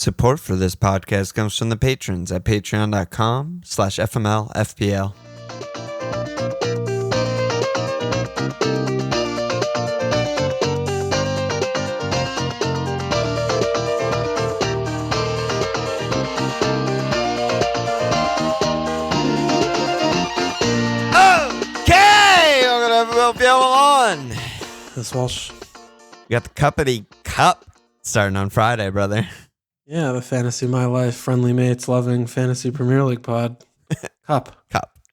Support for this podcast comes from the patrons at patreon.com/FMLFPL. Okay, I'm going to help you on. This Walsh. We got the Cuppity Cup starting on Friday, brother. Yeah, the Fantasy My Life, friendly mates, loving Fantasy Premier League pod. Cup.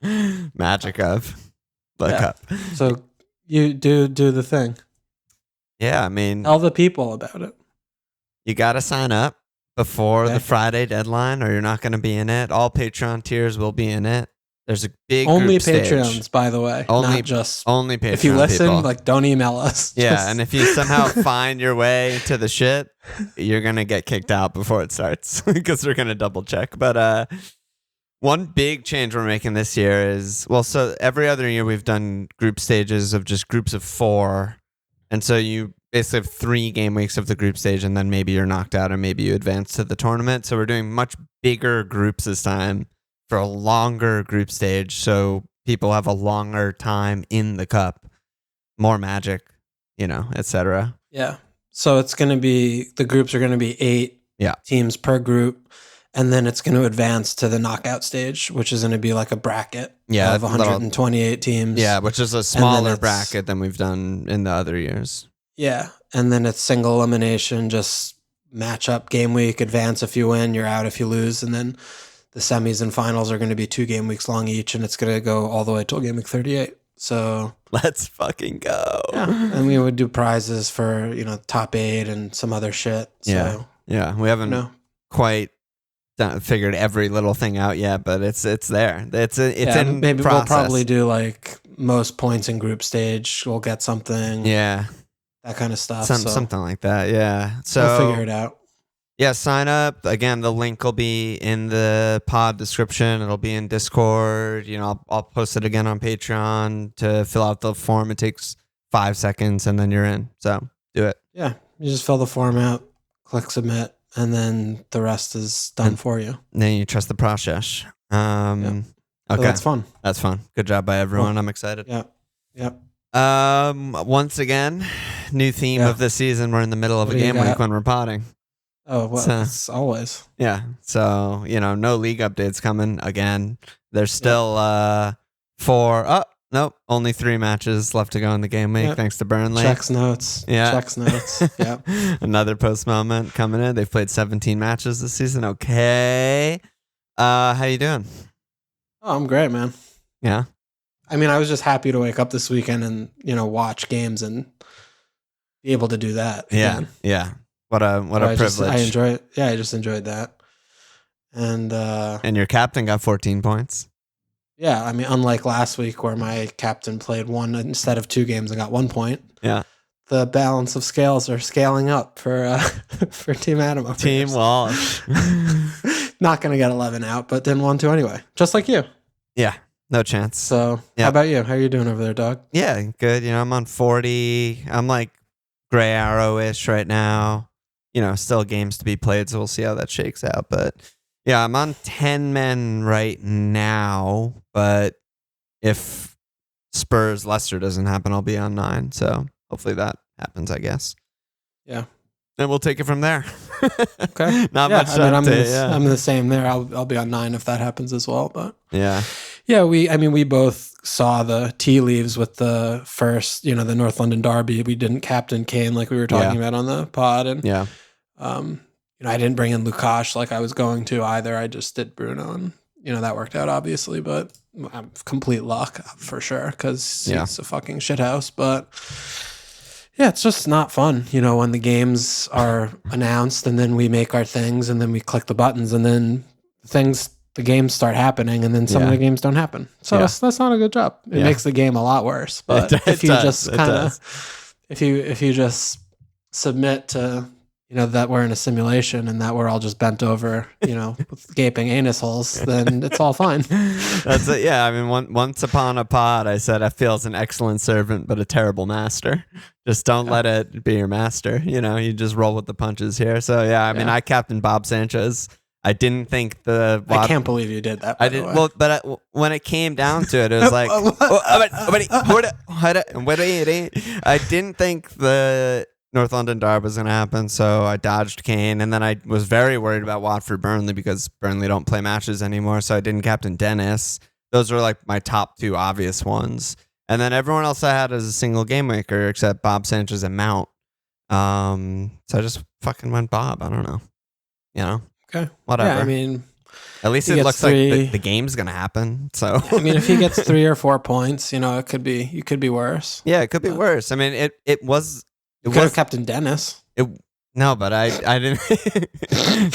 Magic of the cup. So you do the thing. Yeah, I mean, Tell the people about it. you got to sign up before the Friday deadline or you're not going to be in it. All Patreon tiers will be in it. There's a big Only group stage. Patreons, by the way. Not just only Patreon if you listen, people. don't email us. Yeah, and if you somehow find your way to the shit, you're going to get kicked out before it starts because they're going to double check. But one big change we're making this year is, so every other year we've done group stages of just groups of 4. And so you basically have 3 game weeks of the group stage and then maybe you're knocked out or maybe you advance to the tournament. So we're doing much bigger groups this time for a longer group stage. So people have a longer time in the cup, more magic, etc. Yeah. So it's going to be, the groups are going to be 8 teams per group. And then it's going to advance to the knockout stage, which is going to be like a bracket of 128 teams. Yeah, which is a smaller bracket than we've done in the other years. Yeah. And then it's single elimination, just match up game week, advance if you win, you're out if you lose. And then the semis and finals are going to be 2 game weeks long each, and it's going to go all the way till game week 38. So let's fucking go. Yeah. And we would do prizes for, top 8 and some other shit. So, yeah. We haven't quite figured every little thing out yet, but it's there. It's in maybe process. We'll probably do like most points in group stage. We'll get something. Yeah. That kind of stuff. Something like that. Yeah. So we'll figure it out. Yeah, sign up. Again, the link will be in the pod description. It'll be in Discord. I'll post it again on Patreon to fill out the form. It takes 5 seconds and then you're in. So do it. Yeah. You just fill the form out, click submit, and then the rest is done for you. And then you trust the process. Okay. So that's fun. That's fun. Good job by everyone. Cool. I'm excited. Yeah. Yep. Once again, new theme of the season. We're in the middle of a game week when we're potting. Oh, well, it's always. Yeah. So, no league updates coming again. There's still only 3 matches left to go in the game week, thanks to Burnley. Checks notes. Yeah. Yep. Another post moment coming in. They've played 17 matches this season. Okay. How you doing? Oh, I'm great, man. Yeah. I mean, I was just happy to wake up this weekend and, watch games and be able to do that. Again. Yeah. What a privilege. I enjoy it. Yeah, I just enjoyed that. And your captain got 14 points. Yeah, I mean, unlike last week where my captain played 1 instead of 2 games and got 1 point. Yeah. The balance of scales are scaling up for Team Adam. Team Walsh. Not going to get 11 out, but didn't want to anyway. Just like you. Yeah, no chance. So how about you? How are you doing over there, dog? Yeah, good. I'm on 40. I'm like gray arrow-ish right now. Still games to be played, so we'll see how that shakes out. But yeah, I'm on 10 men right now. But if Spurs Leicester doesn't happen, I'll be on 9. So hopefully that happens, I guess. Yeah. And we'll take it from there. Okay. Not much update. I'm the same there. I'll be on 9 if that happens as well. But yeah. Yeah, we both saw the tea leaves with the first, the North London derby. We didn't captain Kane like we were talking about on the pod. And I didn't bring in Lukash like I was going to either. I just did Bruno and, that worked out obviously, but I'm complete luck for sure because it's a fucking shithouse. But yeah, it's just not fun, when the games are announced and then we make our things and then we click the buttons and then the games start happening and then some of the games don't happen. So that's not a good job. It makes the game a lot worse. But if you just submit to, that we're in a simulation and that we're all just bent over, with gaping anus holes, then it's all fine. That's it. Yeah. I mean, once upon a pod, I said, I feel as an excellent servant, but a terrible master. Just don't let it be your master. You just roll with the punches here. So, yeah, I mean, I captained Bob Sanchez. I didn't think I can't believe you did that. I didn't. Well, but when it came down to it, it was like, I didn't think the North London derby was going to happen, so I dodged Kane, and then I was very worried about Watford Burnley because Burnley don't play matches anymore, so I didn't captain Dennis. Those were like my top two obvious ones, and then everyone else I had as a single game maker except Bob Sanchez and Mount. So I just fucking went Bob. I don't know, Okay, whatever. Yeah, I mean, at least it looks like the game's gonna happen. So I mean, if he gets 3 or 4 points, it could be worse. Yeah, it could be worse. I mean, it was. You could have Captain Dennis. No, but I didn't.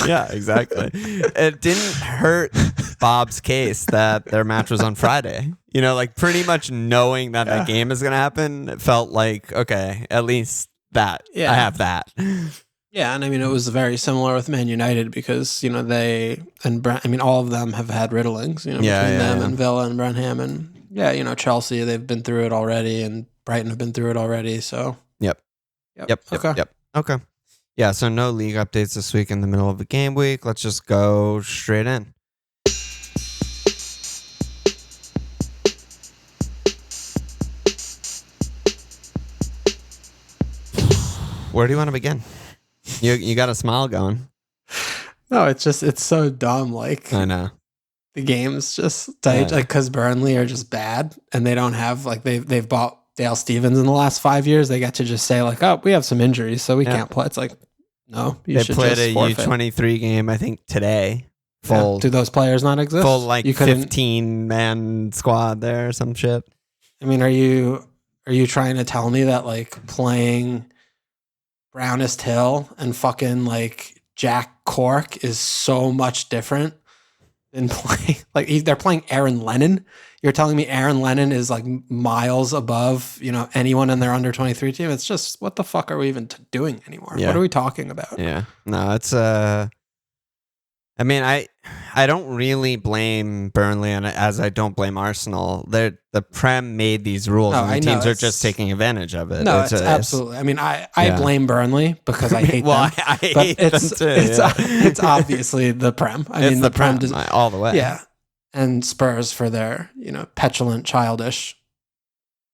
Yeah, exactly. It didn't hurt Bob's case that their match was on Friday. Like pretty much knowing that that game is going to happen, it felt like, okay, at least that. Yeah. I have that. Yeah, and I mean, it was very similar with Man United because, they and all of them have had riddlings, between them and Villa and Brenham. And, Chelsea, they've been through it already, and Brighton have been through it already, so. Yep. Okay. Yeah, so no league updates this week in the middle of the game week. Let's just go straight in. Where do you want to begin? You got a smile going. No, it's so dumb. Like, I know. The game's just tight, because Burnley are just bad, and they don't have, they've bought Dale Stevens in the last 5 years. They get to just say oh, we have some injuries, so we can't play. It's like, no, they should played just a U23 game, I think today. Full. Yeah. Do those players not exist? Full 15-man squad there or some shit. I mean, are you trying to tell me that playing Brownest Hill and fucking Jack Cork is so much different than playing they're playing Aaron Lennon? You're telling me Aaron Lennon is miles above, anyone in their under 23 team? It's just, what the fuck are we even doing anymore? Yeah. What are we talking about? Yeah. No, it's I mean, I don't really blame Burnley, as I don't blame Arsenal. The Prem made these rules, and the teams are just taking advantage of it. No, it's absolutely. I mean, I blame Burnley because I hate them. I hate them too. It's obviously the Prem. I mean, the Prem all the way. Yeah, and Spurs for their petulant, childish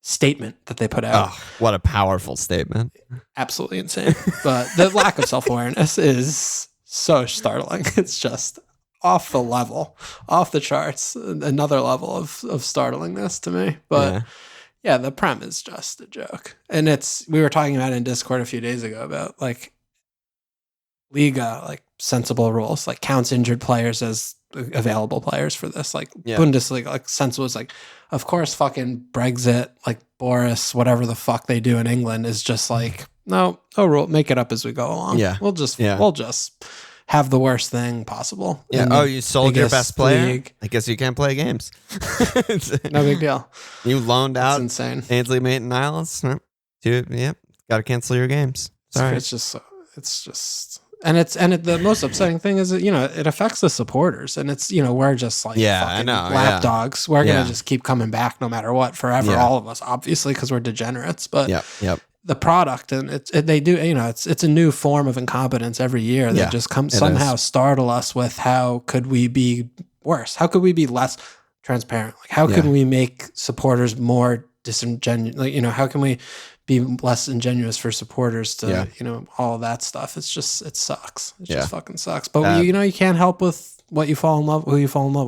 statement that they put out. Oh, what a powerful statement! Absolutely insane. But the lack of self-awareness is so startling. It's just off the charts, another level of startlingness to me. But yeah, the Prem is just a joke. And we were talking about it in Discord a few days ago about Liga, sensible rules, counts injured players as available players for this. Bundesliga, sense was of course fucking Brexit, Boris, whatever the fuck they do in England is just no rule, make it up as we go along. Yeah. We'll just have the worst thing possible. Yeah. Oh, you sold your best player? League. I guess you can't play games. No big deal. You loaned out insane. Ainsley Maitland-Niles? No. Yep. Got to cancel your games. Sorry. It's just the most upsetting thing is that, it affects the supporters, and it's, we're just fucking lapdogs. We're going to just keep coming back no matter what forever. All of us, obviously, because we're degenerates, but the product, and they do, it's a new form of incompetence every year that just somehow startle us with how could we be worse? How could we be less transparent? How can we make supporters more disingenuous? How can we be less ingenuous for supporters to, all of that stuff? It sucks. It just fucking sucks. But you can't help with who you fall in love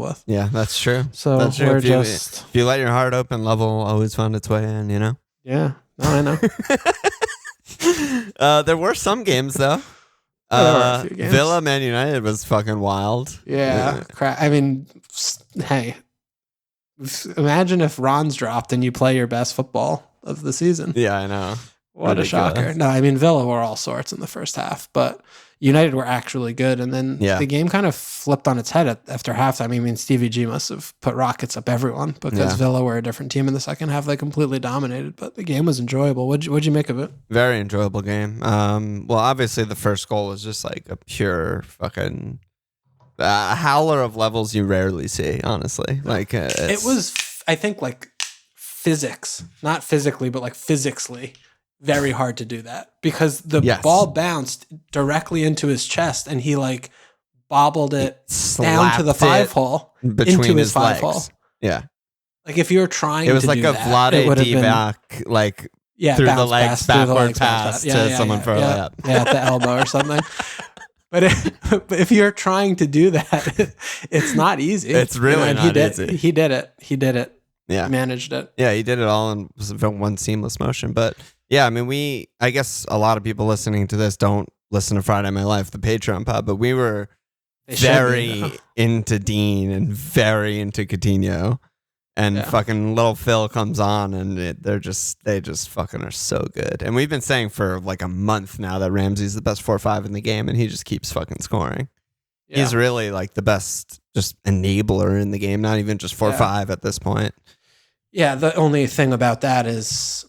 with. Yeah, that's true. So that's true. If you let your heart open, love will always find its way in, Yeah. No, I know. There were some games though. Villa Man United was fucking wild. Yeah. I mean, hey, imagine if Ron's dropped and you play your best football of the season. Yeah, I know. What a shocker. No, I mean, Villa were all sorts in the first half, but United were actually good. And then the game kind of flipped on its head after halftime. I mean, Stevie G must have put rockets up everyone because Villa were a different team in the second half. They completely dominated, but the game was enjoyable. What'd you make of it? Very enjoyable game. Well, obviously the first goal was just like a pure fucking howler of levels you rarely see, honestly. Like it was, I think, like physics, not physically, but like physically. Very hard to do that because the ball bounced directly into his chest and he like bobbled it down to the 5-hole into his 5-hole. Yeah. Like if you were trying to do that, it was like a Vlade Divac, like through the legs, backward pass to someone for a layup. Yeah, at the elbow or something. But if you're trying to do that, it's not easy. It's really not easy. He did it. Yeah. He managed it. Yeah, he did it all in one seamless motion. But yeah, I mean, I guess a lot of people listening to this don't listen to Friday My Life, the Patreon pod, but we were very into Dean and very into Coutinho. And fucking little Phil comes on and they just fucking are so good. And we've been saying for like a month now that Ramsey's the best 4-5 in the game and he just keeps fucking scoring. Yeah. He's really like the best just enabler in the game, not even just 4-5 at this point. Yeah, the only thing about that is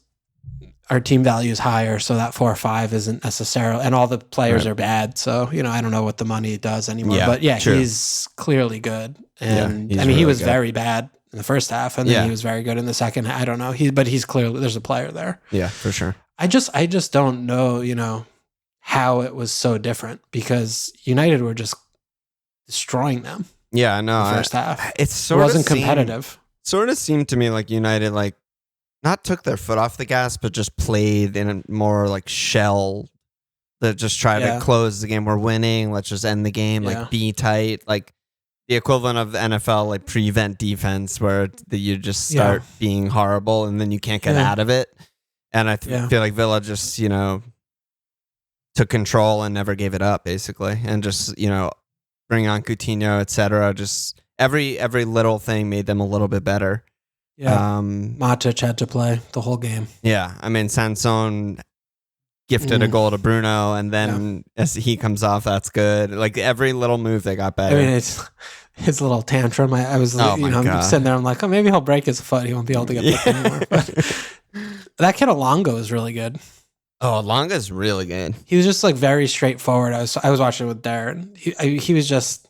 our team value is higher, so that 4-5 isn't necessarily, and all the players are bad, so, I don't know what the money does anymore. Yeah, but he's clearly good. And I mean, really he was very bad in the first half, and then he was very good in the second half. I don't know. But he's clearly, there's a player there. Yeah, for sure. I just don't know, how it was so different because United were just destroying them. Yeah, I know. The first half. It wasn't competitive. Sort of seemed to me like United, like, not took their foot off the gas, but just played in a more like shell that just tried to close the game. We're winning. Let's just end the game. Like be tight. Like the equivalent of the NFL, like prevent defense where you just start being horrible and then you can't get out of it. And I feel like Villa just, took control and never gave it up basically. And just, bring on Coutinho, etc. Just every little thing made them a little bit better. Yeah, Matic had to play the whole game. Yeah, I mean, Sanson gifted a goal to Bruno, and then as he comes off, that's good. Like every little move, they got better. I mean, it's his little tantrum. I was, I'm sitting there. I'm like, oh, maybe he'll break his foot. He won't be able to get picked anymore. But that kid Alongo is really good. Oh, Alongo's really good. He was just like very straightforward. I was watching it with Darren. He was just.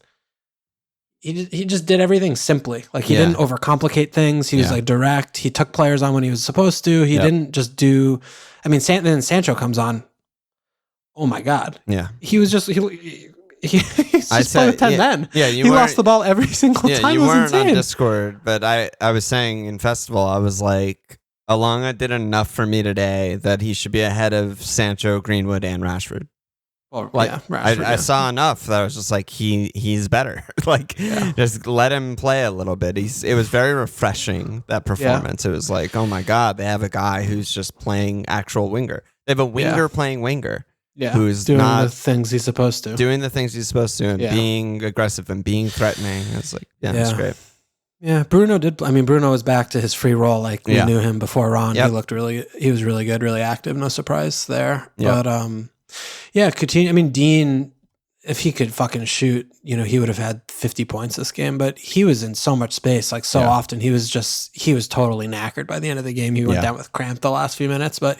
He just did everything simply. Like he didn't overcomplicate things. He was like direct. He took players on when he was supposed to. He didn't just do. I mean, then Sancho comes on. Oh my God! Yeah, he was just he just played with 10 men. Yeah, he lost the ball every single time. Yeah, you it was weren't insane. on Discord, but I was saying in Festival, I was like, Alonga did enough for me today that he should be ahead of Sancho, Greenwood, and Rashford. Well, like Rashford, I saw enough that I was just like he's better. Like just let him play a little bit. It was very refreshing, that performance. It was like, oh my God, they have a guy who's just playing actual winger. They have a winger playing winger. Yeah, who's doing not the things he's supposed to. Doing the things he's supposed to and being aggressive and being threatening. It's like it's great. Yeah, Bruno did. I mean, Bruno was back to his free role like we knew him before Ron. Yep. He was really good, really active. No surprise there. Yep. But Coutinho, I mean, Dean, if he could fucking shoot, he would have had 50 points this game, but he was in so much space, like so often. He was totally knackered by the end of the game. He went down with cramp the last few minutes, but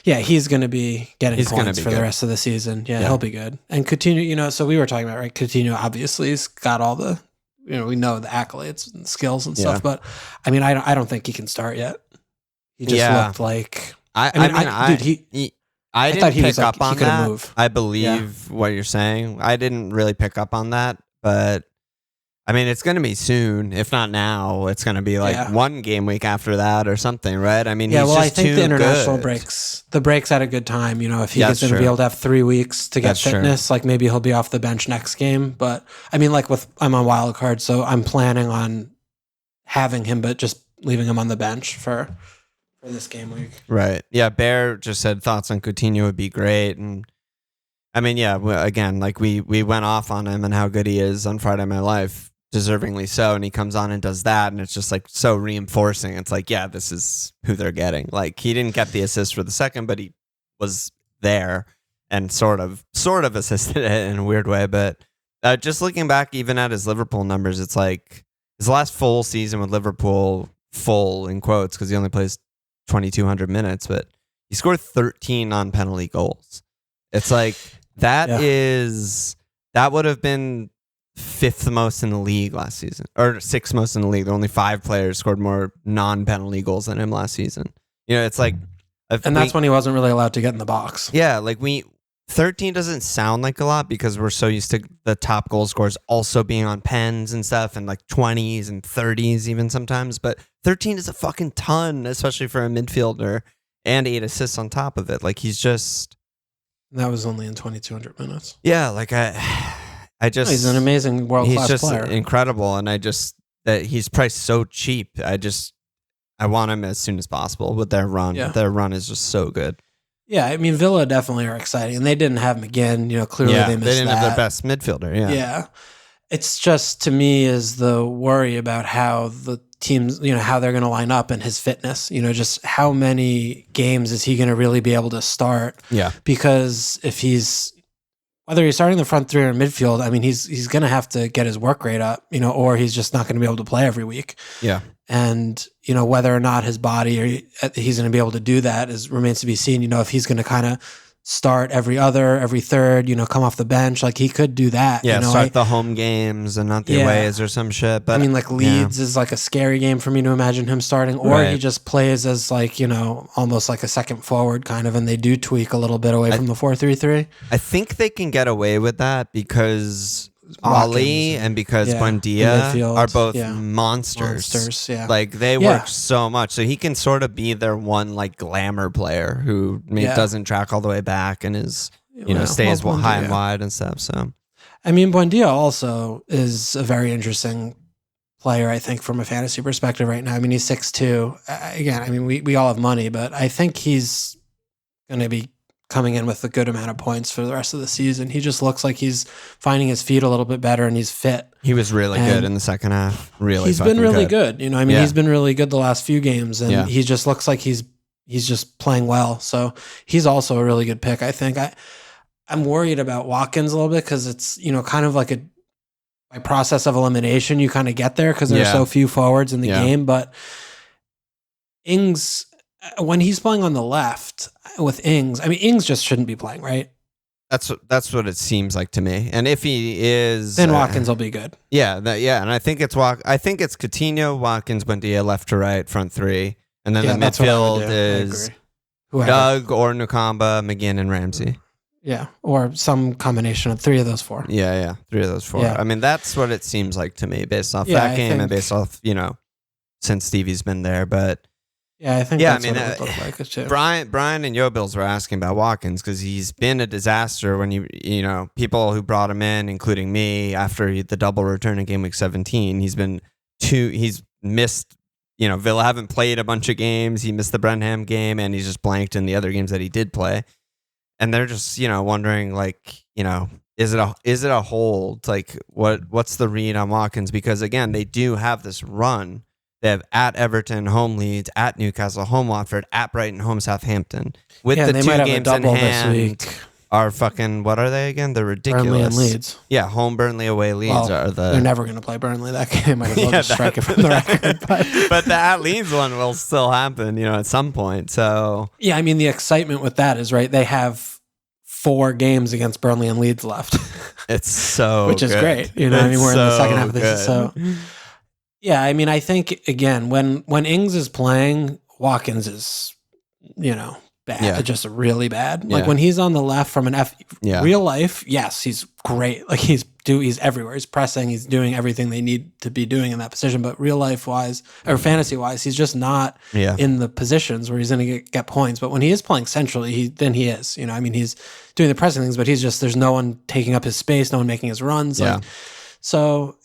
he's going to be getting points for the rest of the season. Yeah, he'll be good. And Coutinho, so we were talking about, right? Coutinho obviously has got all the, we know the accolades and skills and stuff, but I mean, I don't think he can start yet. He just looked like, I didn't pick up on that. Move. I believe what you're saying. I didn't really pick up on that, but I mean, it's going to be soon. If not now, it's going to be like one game week after that or something, right? I mean, I think the international breaks at a good time. If he gets going to be able to have 3 weeks to get fitness, like maybe he'll be off the bench next game. But I mean, like I'm on Wildcard, so I'm planning on having him, but just leaving him on the bench for this game week. Right. Yeah, Bear just said thoughts on Coutinho would be great. And I mean, again, like we went off on him and how good he is on Friday My Life, deservingly so. And he comes on and does that. And it's just like so reinforcing. It's like, this is who they're getting. Like he didn't get the assist for the second, but he was there. and sort of assisted it in a weird way. But just looking back, even at his Liverpool numbers, it's like his last full season with Liverpool, full in quotes, because he only plays 2,200 minutes, but he scored 13 non-penalty goals. It's like that would have been 5th most in the league last season, or 6th most in the league. Only 5 players scored more non-penalty goals than him last season. It's like, and that's when he wasn't really allowed to get in the box. Yeah, like 13 doesn't sound like a lot because we're so used to the top goal scorers also being on pens and stuff, and like 20s and 30s even sometimes. But 13 is a fucking ton, especially for a midfielder, and 8 assists on top of it. Like he's just. That was only in 2,200 minutes. Yeah, like he's an amazing world-class player. He's just incredible, and that he's priced so cheap. I want him as soon as possible with their run. Yeah. Their run is just so good. Yeah, I mean, Villa definitely are exciting, and they didn't have McGinn. Clearly they missed that. They didn't have their best midfielder. Yeah. Yeah. It's just, to me, is the worry about how the teams, how they're going to line up and his fitness, just how many games is he going to really be able to start? Yeah. Because whether he's starting the front three or midfield, I mean, he's going to have to get his work rate up, or he's just not going to be able to play every week. Yeah. And, whether or not his body he's going to be able to do that remains to be seen. If he's going to kind of start every third, come off the bench, like he could do that. Yeah, start the home games and not the aways or some shit. But I mean, like Leeds is like a scary game for me to imagine him starting, or he just plays as like, almost like a second forward kind of, and they do tweak a little bit away from the 4-3-3. I think they can get away with that because Ali and because Buendia are both monsters. Yeah. Like they work so much. So he can sort of be their one like glamour player who doesn't track all the way back and is, stays high and wide and stuff. So, I mean, Buendia also is a very interesting player, I think, from a fantasy perspective right now. I mean, he's 6'2". Again, I mean, we all have money, but I think he's going to be coming in with a good amount of points for the rest of the season. He just looks like he's finding his feet a little bit better and he's fit. He was really good in the second half. He's been really good. He's been really good the last few games, and he just looks like he's just playing well. So he's also a really good pick, I think. I'm worried about Watkins a little bit because it's, kind of like by process of elimination, you kind of get there because there's so few forwards in the game. But Ings, when he's playing on the left with Ings, I mean, Ings just shouldn't be playing, right? That's what it seems like to me. And if he is, then Watkins will be good. Yeah, and I think it's Coutinho, Watkins, Buendia, left to right, front three, and then the midfield is Doug or Nakamba, McGinn, and Ramsey. Yeah, or some combination of 3 of those 4. Yeah, 3 of those 4. Yeah. I mean, that's what it seems like to me based off that game and based off since Stevie's been there, but. Yeah, I think that's what it would look like too. Brian and Yobils were asking about Watkins because he's been a disaster when people who brought him in, including me, after the double return in game week 17, he's missed, Villa haven't played a bunch of games. He missed the Brenham game and he's just blanked in the other games that he did play. And they're just, wondering like, is it a hold? Like what's the read on Watkins? Because again, they do have this run. They have at Everton, home Leeds, at Newcastle, home Watford, at Brighton, home Southampton. With the 2 games in hand, this week. Are fucking, what are they again? They're ridiculous. Burnley and Leeds. Yeah, home Burnley, away Leeds are the. They're never going to play Burnley. That game might as well just strike it from the record. But the at Leeds one will still happen, at some point. So yeah, I mean the excitement with that is right. They have 4 games against Burnley and Leeds left. It's so which is good. great. We're in the second half of this. So. Yeah, I mean, I think, again, when Ings is playing, Watkins is, bad. Yeah. Just really bad. Like, when he's on the left from real life, yes, he's great. Like, he's everywhere. He's pressing. He's doing everything they need to be doing in that position. But real life-wise, or fantasy-wise, he's just not in the positions where he's going to get points. But when he is playing centrally, then he is. I mean, he's doing the pressing things, but there's no one taking up his space, no one making his runs. Yeah. So,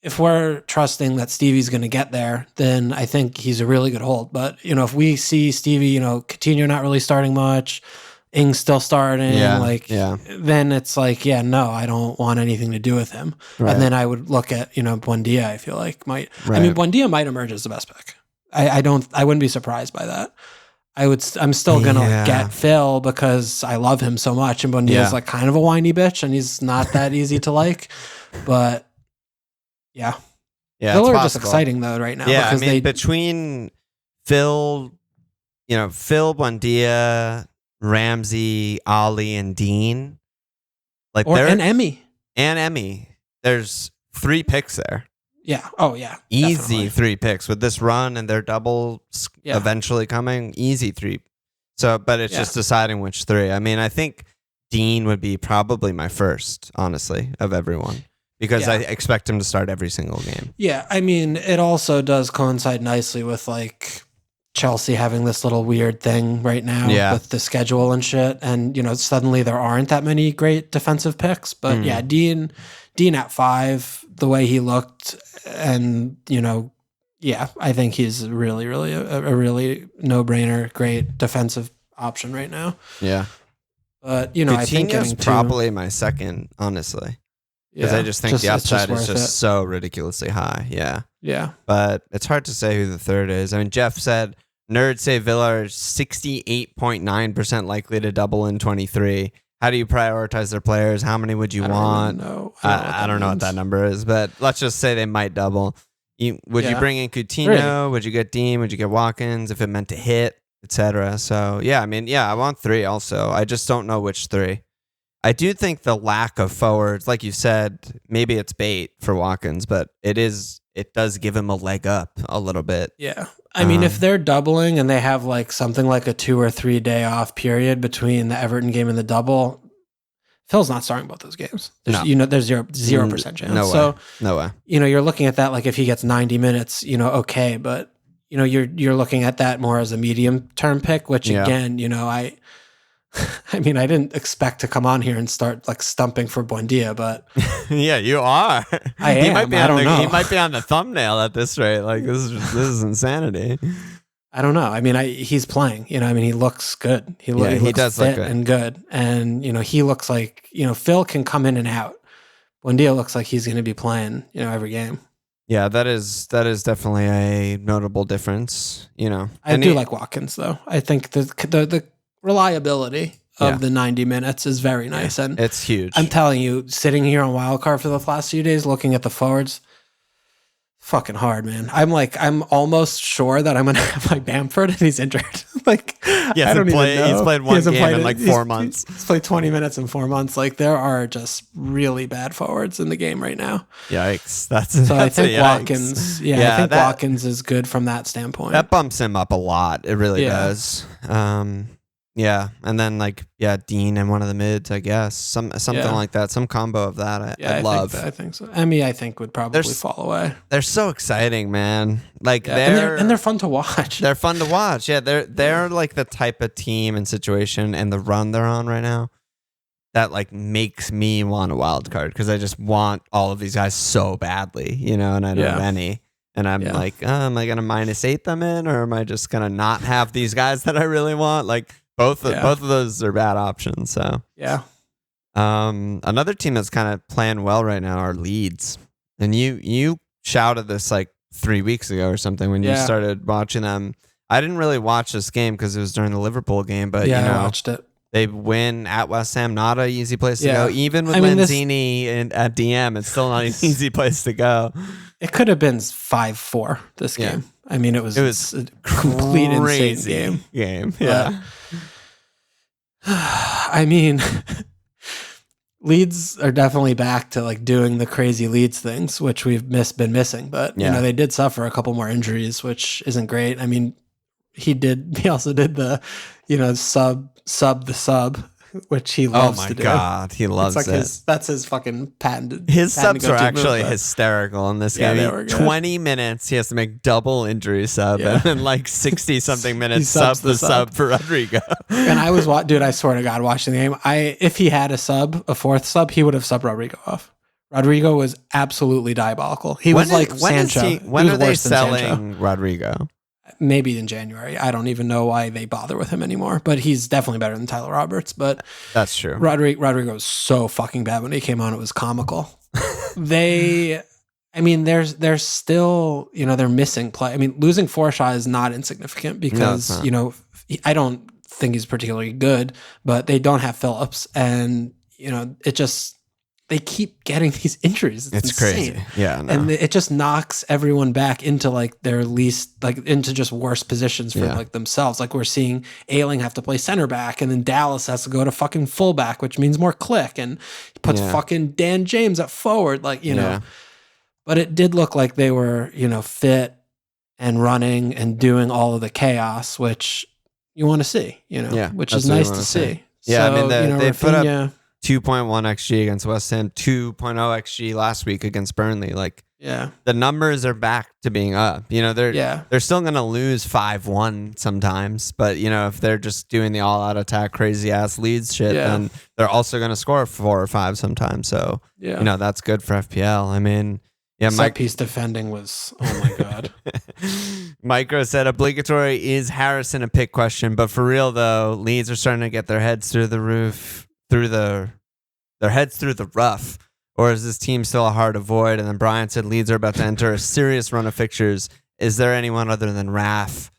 if we're trusting that Stevie's going to get there, then I think he's a really good hold. But, if we see Stevie, Coutinho not really starting much, Ings still starting, then it's like, no, I don't want anything to do with him. Right. And then I would look at, Buendia, I feel like might. Right. I mean, Buendia might emerge as the best pick. I wouldn't be surprised by that. I'm still gonna get Phil because I love him so much, and Buendia's like kind of a whiny bitch, and he's not that easy to like. But Villa are just exciting though right now. Yeah, because between Phil, Buendia, Ramsey, Ollie, and Dean, and Emmy, there's 3 picks there. Yeah. Oh, yeah. Easy definitely. 3 picks with this run and their double eventually coming. Easy 3. So, but it's just deciding which 3. I mean, I think Dean would be probably my first, honestly, of everyone, because I expect him to start every single game. Yeah. I mean, it also does coincide nicely with Chelsea having this little weird thing right now with the schedule and shit. And, suddenly there aren't that many great defensive picks. But Dean at 5, the way he looked, and, I think he's really, really a really no-brainer, great defensive option right now. Yeah. But, I think Coutinho's probably my second, honestly. Because I just think the upside is just so ridiculously high. Yeah. Yeah. But it's hard to say who the third is. I mean, Jeff said, nerds say Villa are 68.9% likely to double in 23. How do you prioritize their players? How many would you want? I don't know what that number is, but let's just say they might double. Would you bring in Coutinho? Really? Would you get Dean? Would you get Watkins if it meant to hit, etc.? So, I want 3 also. I just don't know which 3. I do think the lack of forwards, like you said, maybe it's bait for Watkins, but it does give him a leg up a little bit. Yeah. I mean, if they're doubling and they have something like a 2 or 3 day off period between the Everton game and the double, Phil's not starting both those games. There's 0% chance. No way. You're looking at that if he gets 90 minutes, okay, but you're looking at that more as a medium term pick, which again, I mean, I didn't expect to come on here and start stumping for Buendia, but yeah, you are. I am. He might be I don't know. He might be on the thumbnail at this rate. This is insanity. I don't know. I mean, he's playing. He looks good. He looks fit and good, and he looks like Phil can come in and out. Buendia looks like he's going to be playing every game. Yeah, that is definitely a notable difference. I do like Watkins though. I think the reliability of the 90 minutes is very nice, and it's huge. I'm telling you, sitting here on Wildcard for the last few days, looking at the forwards, fucking hard, man. I'm almost sure that I'm gonna have my Bamford and he's injured. I don't even know. He's played one game in 4 months. He's played 20 minutes in 4 months. There are just really bad forwards in the game right now. Yikes! I think Watkins. Watkins is good from that standpoint. That bumps him up a lot. It really does. Yeah, and then Dean and one of the mids, I guess, something like that, some combo of that. I'd love. I think so. Emmy, I think would probably fall away. They're so exciting, man. They're fun to watch. They're fun to watch. Yeah, they're the type of team and situation and the run they're on right now that makes me want a wild card, because I just want all of these guys so badly, and I don't have any. And I'm am I gonna -8 them in, or am I just gonna not have these guys that I really want? Both of those are bad options. So another team that's kind of playing well right now are Leeds, and you shouted this 3 weeks ago or something when you started watching them. I didn't really watch this game because it was during the Liverpool game, but I watched it. They win at West Ham, not an easy place to go. Even with Lanzini at DM, it's still not an easy place to go. It could have been 5-4 this game. I mean, it was a complete insane game. Yeah. I mean, Leeds are definitely back to doing the crazy Leeds things, which we've been missing. But they did suffer a couple more injuries, which isn't great. I mean, he also did the sub the sub, which he loves to do. Oh my God, he loves it. That's his fucking patented. His subs are actually hysterical in this game. 20 minutes, he has to make double injury sub, and then 60 something minutes sub for Rodrigo. And I was dude, I swear to God, watching the game, if he had a fourth sub, he would have subbed Rodrigo off. Rodrigo was absolutely diabolical. He was Sancho. When are they selling Rodrigo? Maybe in January. I don't even know why they bother with him anymore, but he's definitely better than Tyler Roberts. But that's true. Rodrigo was so fucking bad when he came on. It was comical. They're still, they're missing play. I mean, losing Forshaw is not insignificant because, I don't think he's particularly good, but they don't have Phillips, and they keep getting these injuries. It's insane. Crazy. Yeah, no. And it just knocks everyone back into like their least, like into just worse positions for like themselves. Like we're seeing Ayling have to play center back, and then Dallas has to go to fucking fullback, which means more click, and puts fucking Dan James at forward, like, know. But it did look like they were, fit and running and doing all of the chaos, which you want to see, which is nice to see. Yeah, so, I mean, they put up 2.1 XG against West Ham, 2.0 XG last week against Burnley. Like, the numbers are back to being up. They're still going to lose 5-1 sometimes, but if they're just doing the all-out attack, crazy ass Leeds shit, then they're also going to score 4 or 5 sometimes. So that's good for FPL. I mean, set piece defending was, oh my god. Micro said obligatory is Harrison a pick question, but for real though, Leeds are starting to get their heads through the roof, their heads through the rough, or is this team still a hard avoid? And then Brian said Leeds are about to enter a serious run of fixtures. Is there anyone other than Rafa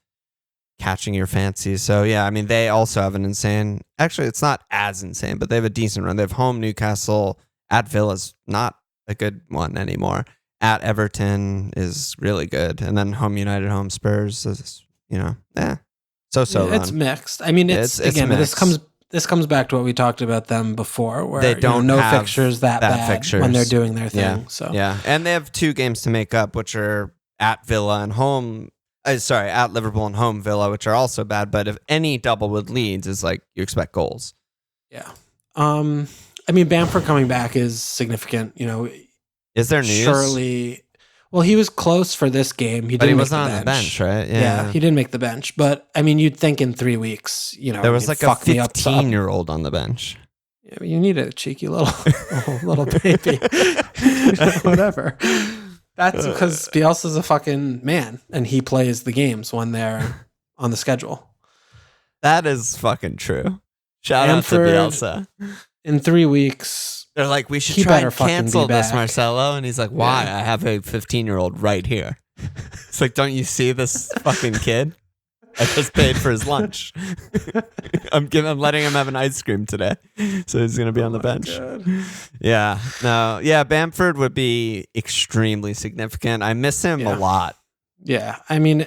catching your fancy? So yeah, I mean, they also have an insane, actually it's not as insane, but they have a decent run. They have home Newcastle, at Villa's not a good one anymore. At Everton is really good, and then home United, home Spurs is so. It's mixed. I mean, it's again mixed. This comes back to what we talked about them before, where they don't no have fixtures that bad fixtures when they're doing their thing. And they have 2 games to make up, which are at Villa and home. At Liverpool and home Villa, which are also bad. But if any double with Leeds is like you expect goals. Yeah. I mean, Bamford coming back is significant. Is there news? Surely. Well, he was close for this game. But he wasn't on the bench, right? Yeah, he didn't make the bench. But I mean, you'd think in 3 weeks, there was like a 15-year-old on the bench. Yeah, you need a cheeky little baby, whatever. That's because Bielsa's a fucking man, and he plays the games when they're on the schedule. That is fucking true. Shout out to Bielsa. In 3 weeks. They're like, we should try and cancel this, Marcelo. And he's like, why? I have a 15-year-old right here. It's like, don't you see this fucking kid? I just paid for his lunch. I'm letting him have an ice cream today. So he's going to be on the bench. God. Yeah. No. Yeah. Bamford would be extremely significant. I miss him a lot. Yeah. I mean,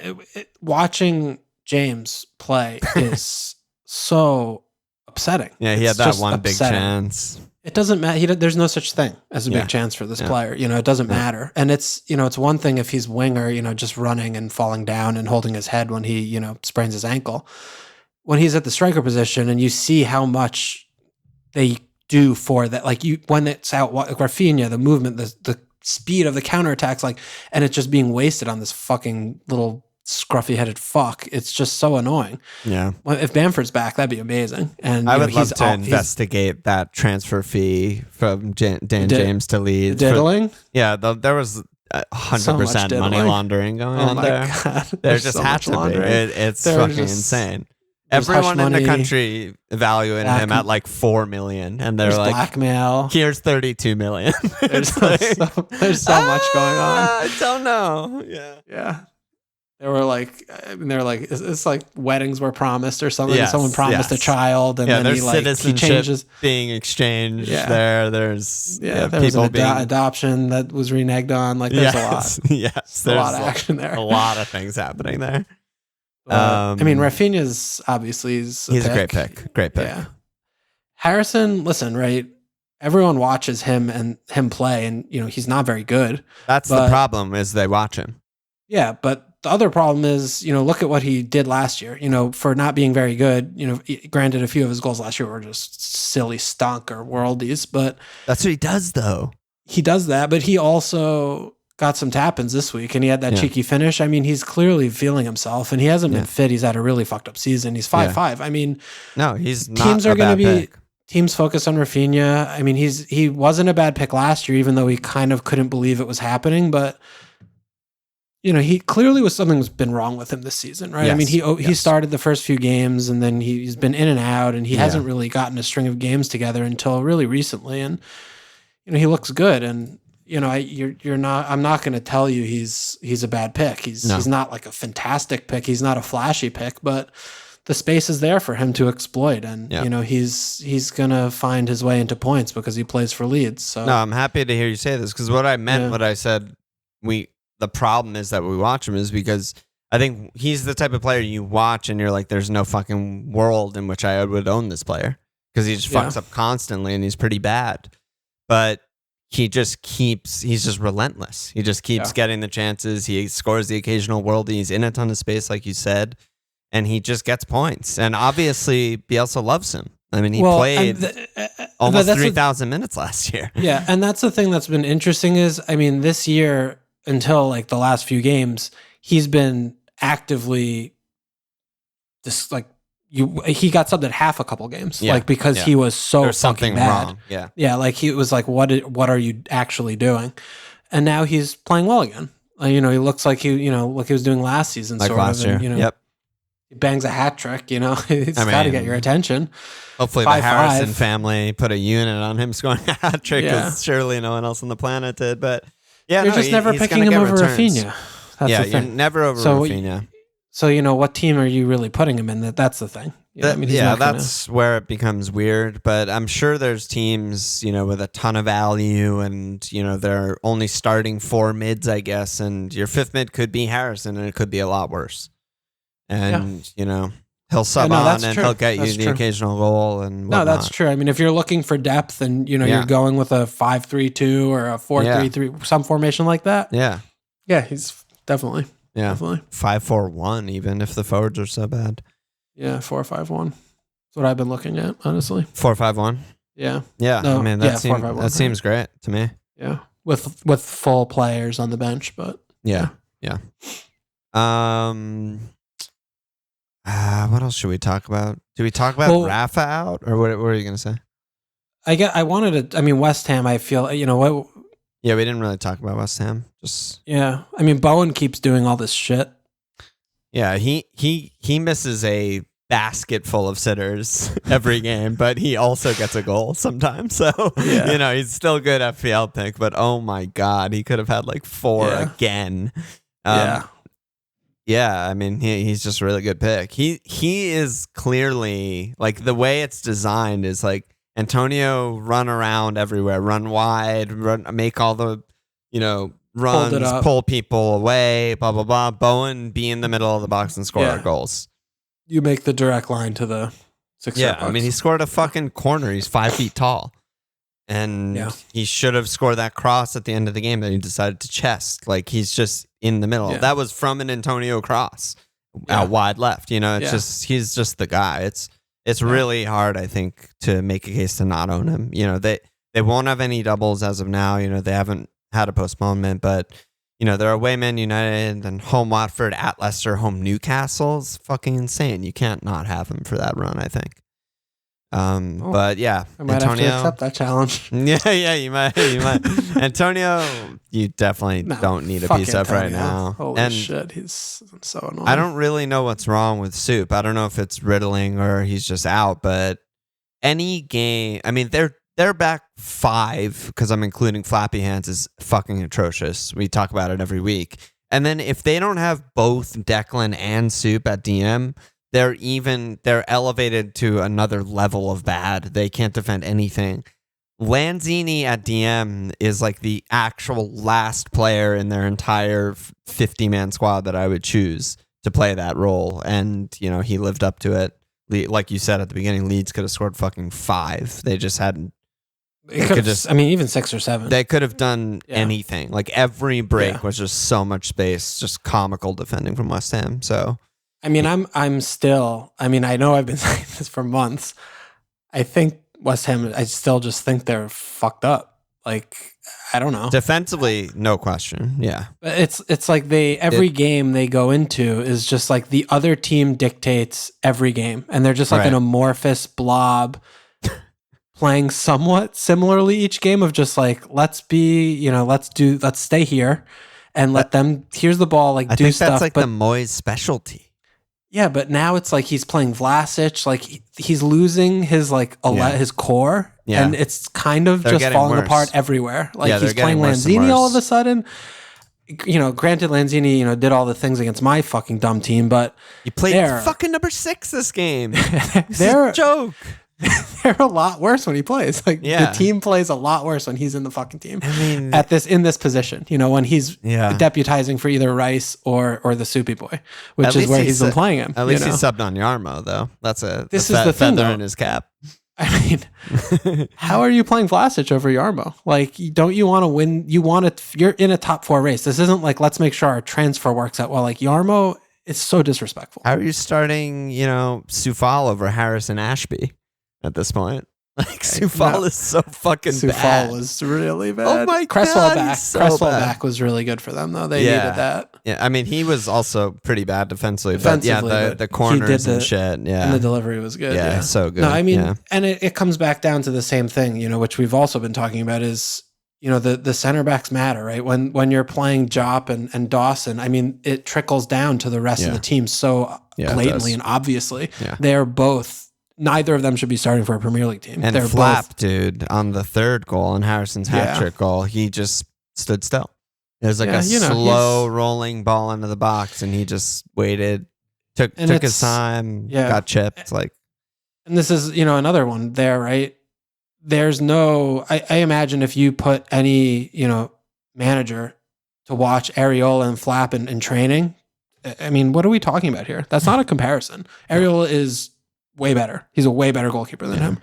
watching James play is so upsetting. Yeah. He had that one big chance. It doesn't matter. There's no such thing as a big chance for this player. It doesn't matter. And it's one thing if he's winger, just running and falling down and holding his head when he, sprains his ankle. When he's at the striker position and you see how much they do for that, like when it's out, like Rafinha, the movement, the speed of the counterattacks, like, and it's just being wasted on this fucking little scruffy-headed fuck. It's just so annoying. Yeah. Well, if Bamford's back, that'd be amazing. And I would love to investigate that transfer fee from Dan James to Leeds. Diddling? There was 100% money laundering going on there. God. There just so had to laundering. be. It's fucking insane. Everyone in the country evaluated him at like $4 million, and they're like, blackmail. Here's $32 million. There's so much going on. I don't know. Yeah. They were like, it's like weddings were promised or something. Yes, someone promised a child, and then he changes being exchanged. There, there's there was an adoption that was reneged on. Like there's a lot. Yes, there's a lot of action there. A lot of things happening there. I mean, Rafinha's obviously he's a great pick. Yeah. Harrison, listen, right? Everyone watches him play, and he's not very good. That's the problem. Is they watch him. Yeah, but the other problem is, look at what he did last year, for not being very good. Granted, a few of his goals last year were just silly stunk or worldies, but that's what he does, though. He does that, but he also got some tap-ins this week, and he had that cheeky finish. I mean, he's clearly feeling himself, and he hasn't been fit. He's had a really fucked up season. He's 5'5". I mean, no, he's not. Teams are going to be teams focus on Rafinha. I mean, he wasn't a bad pick last year, even though he kind of couldn't believe it was happening, but. He clearly was something's been wrong with him this season, right? Yes, I mean, he started the first few games, and then he's been in and out, and he hasn't really gotten a string of games together until really recently. And he looks good, and I'm not going to tell you he's a bad pick. He's not like a fantastic pick. He's not a flashy pick, but the space is there for him to exploit, and he's gonna find his way into points because he plays for Leeds. So no, I'm happy to hear you say this, because what I meant, what I said, the problem is that we watch him is because I think he's the type of player you watch and you're like, there's no fucking world in which I would own this player, because he just fucks up constantly and he's pretty bad. But he's just relentless. He just keeps getting the chances. He scores the occasional worldie. He's in a ton of space, like you said, and he just gets points. And obviously, Bielsa loves him. I mean, he played almost 3,000 minutes last year. Yeah, and that's the thing that's been interesting is, I mean, this year, until like the last few games, he's been actively just like he got subbed at half a couple games, like because he was so fucking bad. Wrong. Yeah, like he was like, what are you actually doing? And now he's playing well again. He looks like he was doing last season, like sort last of. year. And, he bangs a hat trick. It's got to get your attention. Hopefully, the Harrison family put a unit on him scoring a hat trick, because surely no one else on the planet did. But you're just never picking him over Rafinha. That's you're never over Rafinha. So, what team are you really putting him in? That's the thing. That's where it becomes weird. But I'm sure there's teams, with a ton of value, and, they're only starting 4 mids, I guess. And your 5th mid could be Harrison, and it could be a lot worse. And, he'll sub on and he'll get you the occasional goal and whatnot. No, that's true. I mean, if you're looking for depth and, you're going with a 5-3-2 or a 4-3-3, some formation like that. Yeah. Yeah, he's definitely. Yeah. Definitely. 5-4-1, even if the forwards are so bad. Yeah, 4-5-1. That's what I've been looking at, honestly. 4-5-1. Yeah. Yeah. No, I mean, that seems great to me. Yeah. With full players on the bench, but yeah. What else should we talk about? Do we talk about Rafa out, or what are you going to say? I wanted to. I mean, West Ham. I feel what. Yeah, we didn't really talk about West Ham. I mean, Bowen keeps doing all this shit. Yeah, he misses a basket full of sitters every game, but he also gets a goal sometimes. So he's still good FPL pick, but oh my god, he could have had like 4 again. Yeah, I mean, he's just a really good pick. He is clearly, like, the way it's designed is like Antonio run around everywhere, run wide, make all the, runs, pull people away, blah, blah, blah. Bowen be in the middle of the box and score goals. You make the direct line to the 6 box. I mean, he scored a fucking corner. He's 5 feet tall. And he should have scored that cross at the end of the game that he decided to chest. Like, he's just in the middle. That was from an Antonio cross out wide left. He's just the guy. It's really hard, I think, to make a case to not own him. They won't have any doubles as of now. They haven't had a postponement, but they're away Man United and home Watford, at Leicester, home Newcastle. It's fucking insane. You can't not have him for that run, I think. But yeah, I might Antonio, have to accept that challenge. Yeah, you might. Antonio, you definitely don't need a piece of right now. Holy shit, he's so annoying. I don't really know what's wrong with Soup. I don't know if it's riddling or he's just out, but any game, I mean, their back 5, because I'm including Flappy Hands, is fucking atrocious. We talk about it every week. And then if they don't have both Declan and Soup at DM, they're elevated to another level of bad. They can't defend anything. Lanzini at DM is like the actual last player in their entire 50-man squad that I would choose to play that role. And, he lived up to it. Like you said at the beginning, Leeds could have scored fucking 5. They just hadn't. Even 6 or 7. They could have done anything. Like, every break was just so much space, just comical defending from West Ham. So, I mean, I'm still. I mean, I know I've been saying this for months. I think West Ham. I still just think they're fucked up. Like, I don't know. Defensively, no question. Yeah, it's like every game they go into is just like the other team dictates every game, and they're just like an amorphous blob. Playing somewhat similarly each game of just like, let's stay here and let them, here's the ball, like, do stuff. That's like the Moyes specialty. Yeah, but now it's like he's playing Vlasic, like he's losing his his core, and it's kind of just falling apart everywhere. Like, he's playing Lanzini all of a sudden. granted Lanzini, did all the things against my fucking dumb team, but you played fucking number 6 this game. They're a joke. They're a lot worse when he plays. The team plays a lot worse when he's in the fucking team. I mean, in this position, when he's deputizing for either Rice or the Soupy Boy, which is where he's been playing him. At least he subbed on Yarmo, though. That's this is the feather thing, in his cap. I mean, how are you playing Vlasic over Yarmo? Don't you want to win? You're in a top 4 race. This isn't let's make sure our transfer works out well. Yarmo is so disrespectful. How are you starting, Soufal over Harrison Ashby at this point? Soufal is so fucking bad. Soufal was really bad. Oh my God. Cresswell back was really good for them, though. They needed that. Yeah, I mean, he was also pretty bad defensively. But the corners and shit. Yeah. And the delivery was good. Yeah, so good. No, I mean, and it comes back down to the same thing, which we've also been talking about is, the center backs matter, right? When you're playing Jop and Dawson, I mean, it trickles down to the rest of the team so blatantly and obviously. Yeah. They're both. Neither of them should be starting for a Premier League team. And Flap, dude, on the 3rd goal and Harrison's hat-trick goal, he just stood still. It was a slow rolling ball into the box, and he just waited, took his time, got chipped. And this is, another one there, right? There's no, I imagine if you put any, manager to watch Areola and Flap in training, I mean, what are we talking about here? That's not a comparison. Areola is way better. He's a way better goalkeeper than him.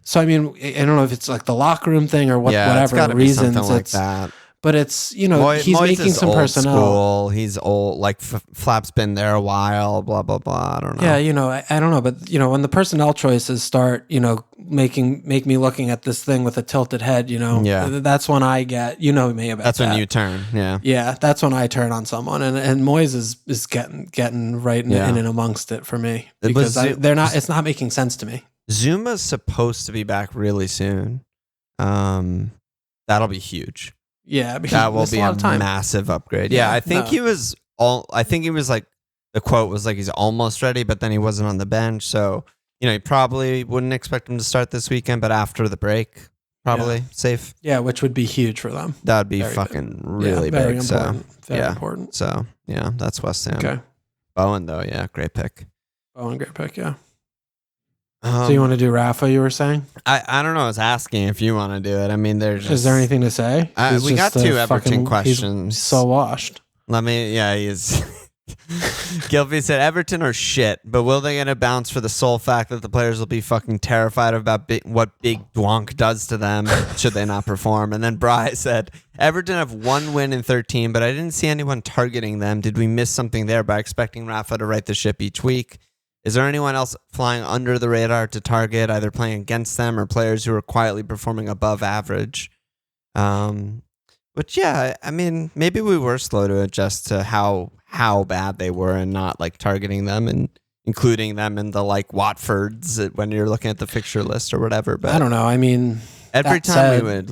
So, I mean, I don't know if it's the locker room thing or whatever reasons. It's that. But it's, he's making some personnel. School. He's old. Flap's been there a while, blah, blah, blah. I don't know. Yeah, I don't know. But, when the personnel choices start, make me looking at this thing with a tilted head, that's when I get, me about That's when you turn, Yeah, that's when I turn on someone. And Moyes is getting right in and amongst it for me. Because it's not making sense to me. Zuma's supposed to be back really soon. That'll be huge. Yeah, that will be a massive upgrade. Yeah, I think he was the quote was he's almost ready, but then he wasn't on the bench. So, you probably wouldn't expect him to start this weekend, but after the break, probably safe. Yeah, which would be huge for them. That would be fucking really very big. Important. Very important. So, that's West Ham. Okay. Bowen, though, great pick. Bowen, great pick, yeah. So you want to do Rafa, you were saying? I don't know. I was asking if you want to do it. I mean, is there anything to say? We got 2 Everton questions. He's so washed. He is. Gilby said Everton are shit, but will they get a bounce for the sole fact that the players will be fucking terrified about what Big Dwonk does to them should they not perform? And then Bry said Everton have 1 win in 13, but I didn't see anyone targeting them. Did we miss something there by expecting Rafa to right the ship each week? Is there anyone else flying under the radar to target, either playing against them or players who are quietly performing above average? But yeah, I mean, maybe we were slow to adjust to how bad they were and not targeting them and including them in the Watfords when you're looking at the fixture list or whatever. But I don't know. I mean, every time we would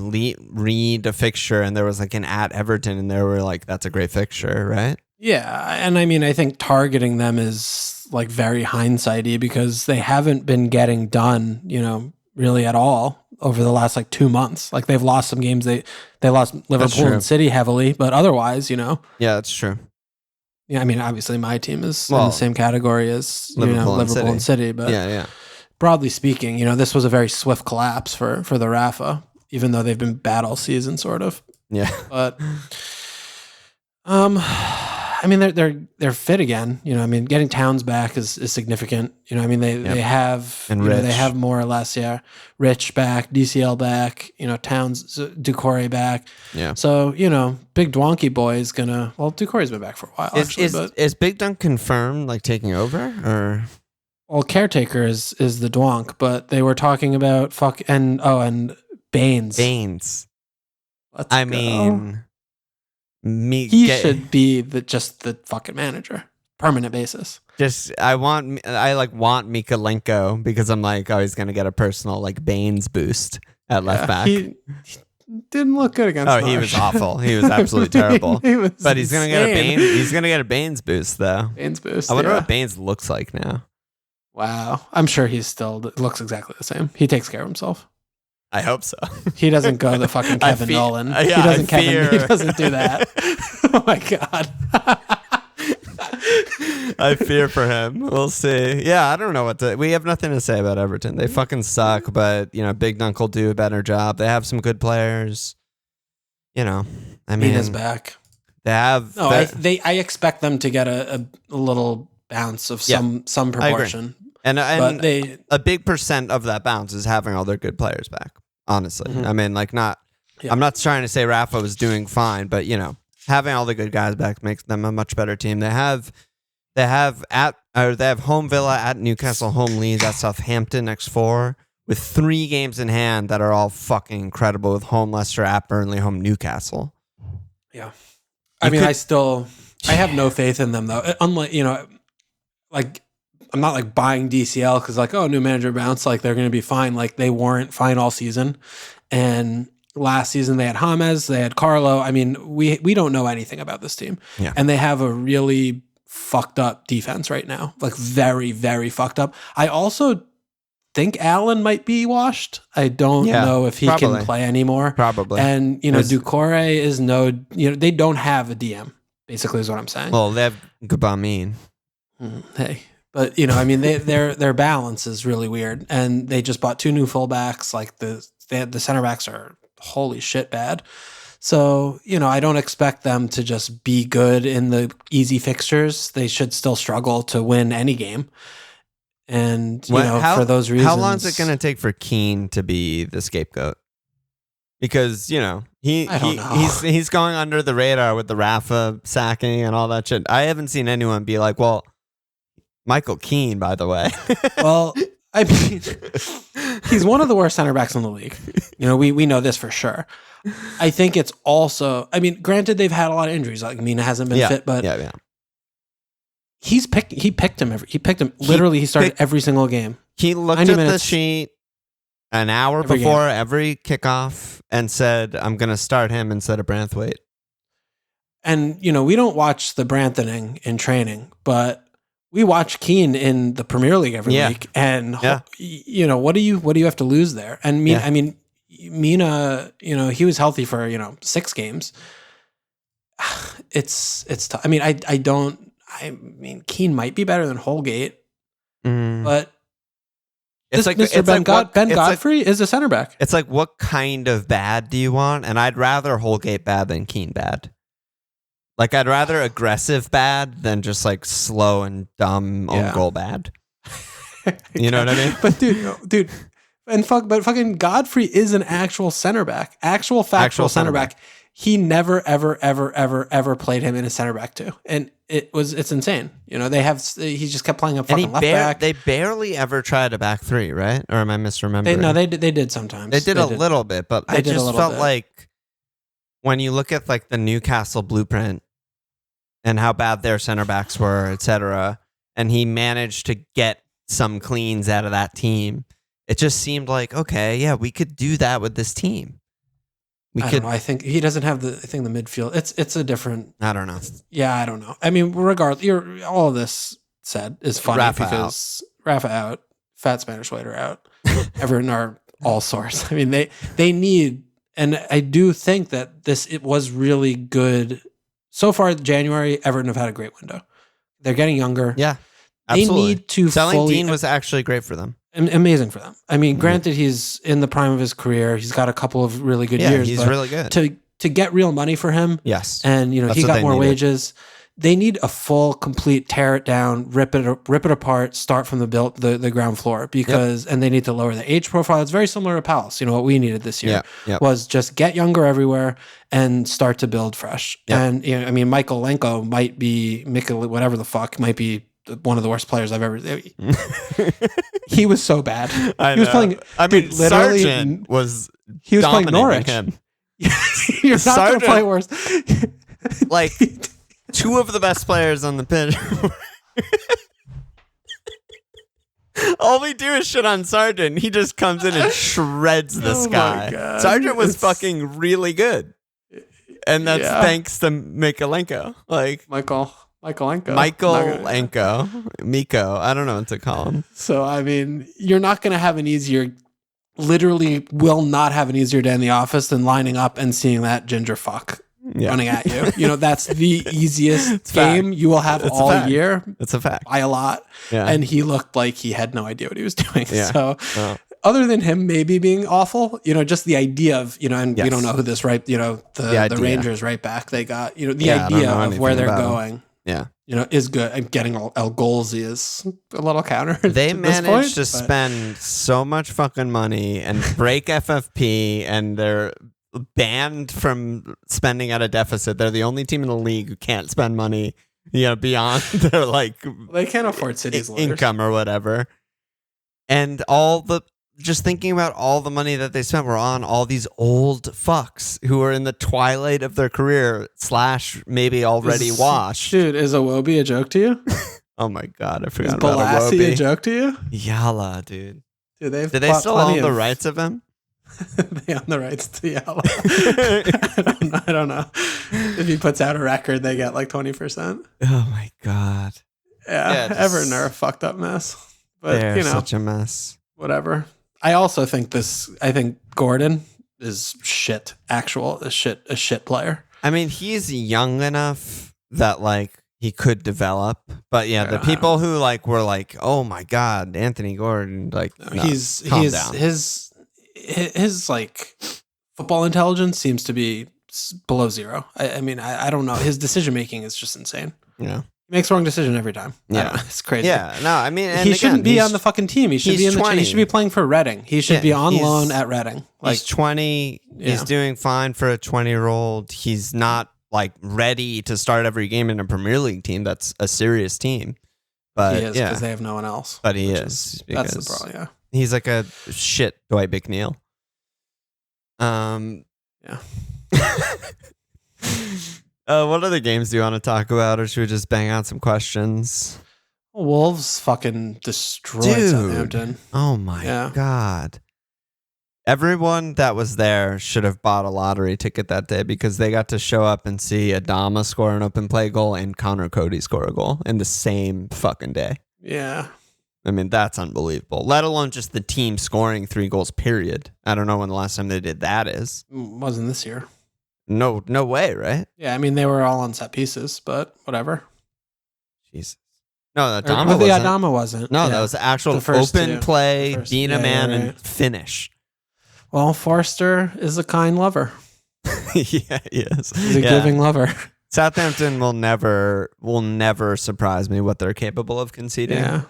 read a fixture and there was an at Everton and they were that's a great fixture, right? Yeah, and I mean, I think targeting them is very hindsighty because they haven't been getting done, really at all over the last 2 months. They've lost some games. They lost Liverpool and City heavily, but otherwise, Yeah, that's true. Yeah, I mean, obviously my team is in the same category as Liverpool and City, but broadly speaking, this was a very swift collapse for the Rafa, even though they've been bad all season, sort of. Yeah, but I mean, they're fit again. I mean, getting Towns back is significant. I mean, they have they have more or less Rich back, DCL back. Towns, Doucouré back. Yeah. So Big Dwonky boy is gonna. Well, Doucouré's been back for a while. Is Big Dunk confirmed taking over or? Well, caretaker is the Dwonk, but they were talking about and Baines. I mean. He should be just the fucking manager, permanent basis. I want Mikalenko because I'm he's gonna get a personal Baines boost at left back. He didn't look good against. He was awful. He was absolutely terrible. But he's gonna get a Baines. He's gonna get a Baines boost though. Baines boost. I wonder what Baines looks like now. Wow, I'm sure he still looks exactly the same. He takes care of himself. I hope so. He doesn't go the fucking Kevin Nolan. Yeah, he doesn't do that. Oh my God. I fear for him. We'll see. Yeah, I don't know we have nothing to say about Everton. They fucking suck, but Big Dunk will do a better job. They have some good players. I mean, Mina's back. They have. No, I expect them to get a little bounce of some proportion. And a big percent of that bounce is having all their good players back. Honestly, I mean, I'm not trying to say Rafa was doing fine, but having all the good guys back makes them a much better team. They have home Villa at Newcastle, home Leeds at Southampton next 4, with 3 games in hand that are all fucking incredible, with home Leicester, at Burnley, home Newcastle. Yeah. I have no faith in them though. Unlike, I'm not buying DCL because new manager bounce, they're going to be fine. They weren't fine all season. And last season they had James, they had Carlo. I mean, we don't know anything about this team. Yeah. And they have a really fucked up defense right now. Very, very fucked up. I also think Allen might be washed. I don't know if he can play anymore. Probably. And, Doucouré is they don't have a DM, basically is what I'm saying. Well, they have Gbamin. Hey. But, their balance is really weird. And they just bought 2 new fullbacks. The center backs are holy shit bad. So, I don't expect them to just be good in the easy fixtures. They should still struggle to win any game. And, for those reasons. How long is it going to take for Keane to be the scapegoat? Because, he's going under the radar with the Rafa sacking and all that shit. I haven't seen anyone be like, well, Michael Keane, by the way. Well, I mean, he's one of the worst center backs in the league. We know this for sure. I think it's also, granted they've had a lot of injuries. Mina hasn't been fit, but he picked him. He started every single game. He looked at the sheet an hour before every kickoff and said, I'm going to start him instead of Branthwaite. And, we don't watch the Branthening in training, but we watch Keane in the Premier League every week, and what do you have to lose there? And Mina, he was healthy for 6 games. It's tough. Keane might be better than Holgate, but Ben Godfrey is a center back. It's what kind of bad do you want? And I'd rather Holgate bad than Keane bad. I'd rather aggressive bad than just slow and dumb own goal bad. You know what I mean? But dude, but fucking Godfrey is an actual center back, actual center back. He never, ever, ever, ever, ever played him in a center back too, and it's insane. He just kept playing a fucking left back. They barely ever tried a back 3, right? Or am I misremembering? They did sometimes. They did a little bit, but it just felt like when you look at the Newcastle blueprint and how bad their center backs were, etc., and he managed to get some cleans out of that team. It just seemed like, okay, yeah, we could do that with this team. I don't know. I think he doesn't have the midfield. It's a different. I don't know. Yeah, I don't know. Regardless, all of this said is funny because Rafa out, Fat Spanish Waiter out, Everton are all sores. They need, and I do think that it was really good. So far, January, Everton have had a great window. They're getting younger. Yeah, absolutely. They need to selling Dean was actually great for them. Amazing for them. Granted, he's in the prime of his career. He's got a couple of really good years. He's really good. To get real money for him. Yes, and he got more wages. They need a full, complete tear it down, rip it apart, start from the ground floor and they need to lower the age profile. It's very similar to Palace. What we needed this year was just get younger everywhere and start to build fresh. Yep. And Michael Lenko might be whatever the fuck might be one of the worst players I've ever. He was so bad. He was playing. Literally, Sargent was. He was playing Norwich. Him. You're not going to play worse. 2 of the best players on the pitch. All we do is shit on Sargent. He just comes in and shreds this guy. Sargent was fucking really good. And that's thanks to Mikolenko. Michael Miko. I don't know what to call him. So, you're not going to have an easier literally will not have an easier day in the office than lining up and seeing that ginger fuck running at you. That's the easiest game you will have all year. It's a fact. By a lot. Yeah. And he looked like he had no idea what he was doing. Yeah. So other than him maybe being awful, just the idea of, and we don't know who this the Rangers right back they got, the idea of where they're going. Yeah. Is good. And getting El Golzi is a little counter. They managed to spend so much fucking money and break FFP, and they're banned from spending at a deficit. They're the only team in the league who can't spend money, beyond their they can't afford City's income or whatever. And just thinking about all the money that they spent were on all these old fucks who are in the twilight of their career / maybe already washed. Dude, is Iwobi a joke to you? Oh my God, I forgot about Iwobi. Is Balassi a joke to you? Yala, dude. Dude, do they still own the rights of him? They own the rights to Yala. I don't know. If he puts out a record, they get 20%. Oh my God. Yeah, Everton are a fucked up mess. But they're such a mess. Whatever. I also think Gordon is shit. A shit player. I mean, he's young enough that he could develop, but the people who were oh my God, Anthony Gordon, his football intelligence seems to be below zero. I mean, I don't know. His decision making is just insane. Yeah. Makes the wrong decision every time. Yeah, it's crazy. Yeah, no, I mean, he shouldn't be on the fucking team. He should be in the. He should be playing for Reading. He should be on loan at Reading. He's 20. Yeah. He's doing fine for a 20-year-old. He's not ready to start every game in a Premier League team. That's a serious team. But he is because they have no one else. But he is. That's the problem. Yeah, he's like a shit Dwight McNeil. Yeah. What other games do you want to talk about, or should we just bang out some questions? Wolves fucking destroyed Southampton. Oh my God. Everyone that was there should have bought a lottery ticket that day because they got to show up and see Adama score an open play goal and Connor Cody score a goal in the same fucking day. Yeah. I mean, that's unbelievable. Let alone just the team scoring 3 goals, period. I don't know when the last time they did that is. Wasn't this year. No way, right? Yeah, I mean, they were all on set pieces, but whatever. Jesus. No, Adama wasn't. No, that was the actual open play, being a man and finish. Well, Forster is a kind lover. Yeah, he is. He's a giving lover. Southampton will never surprise me what they're capable of conceding. Yeah.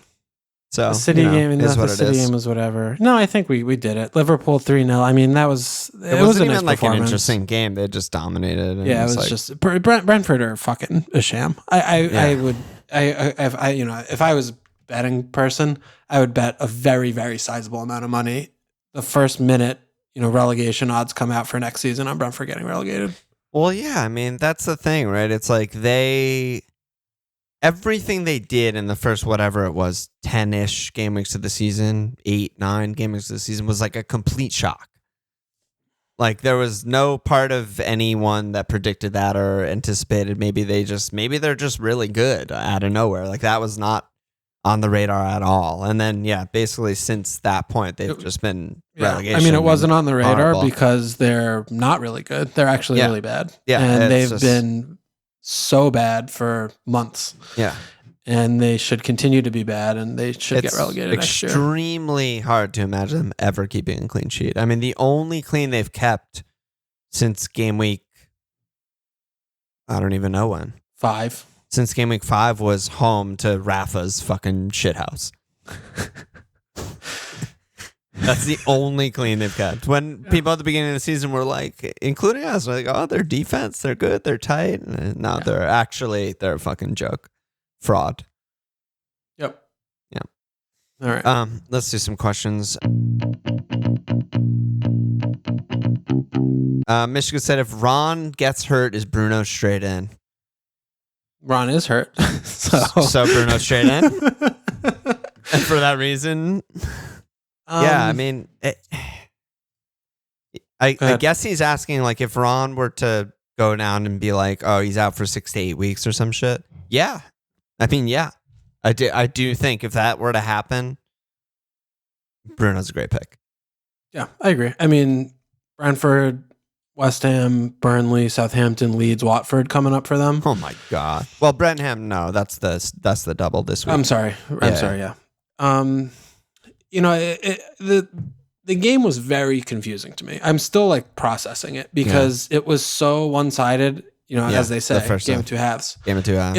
So the City game was whatever. No, I think we did it. Liverpool 3-0. I mean, it was a nice performance. An interesting game. They just dominated. And yeah, it was just Brentford are fucking a sham. If I was a betting person, I would bet a very, very sizable amount of money. The first minute, relegation odds come out for next season on Brentford getting relegated. Well, yeah, I mean, that's the thing, right? It's everything they did in the first, whatever it was, 10-ish game weeks of the season, 8, 9 game weeks of the season was a complete shock. There was no part of anyone that predicted that or anticipated maybe they're just really good out of nowhere. That was not on the radar at all. And then, basically since that point, they've just been relegation. I mean, it wasn't on the radar because they're not really good. They're actually really bad. Yeah. And they've been so bad for months. Yeah. And they should continue to be bad, and they should get relegated next year. It's extremely hard to imagine them ever keeping a clean sheet. I mean, the only clean they've kept since game week, I don't even know when. 5. Since game week 5 was home to Rafa's fucking shithouse. That's the only clean they've kept. When people at the beginning of the season were including us, oh, their defense, they're good, they're tight. No, they're a fucking joke. Fraud. Yep. Yeah. All right. Let's do some questions. Michigan said, if Ron gets hurt, is Bruno straight in? Ron is hurt. So Bruno straight in? And for that reason... yeah, I mean, I guess he's asking if Ron were to go down and be oh, he's out for 6 to 8 weeks or some shit. Yeah, I mean, yeah, I do think if that were to happen, Bruno's a great pick. Yeah, I agree. I mean, Brentford, West Ham, Burnley, Southampton, Leeds, Watford coming up for them. Oh my God. Well, Brentham, no, that's the double this week. I'm sorry. Yeah. The game was very confusing to me. I'm still like processing it because it was so one-sided, as they say, game of two halves. Game of two halves.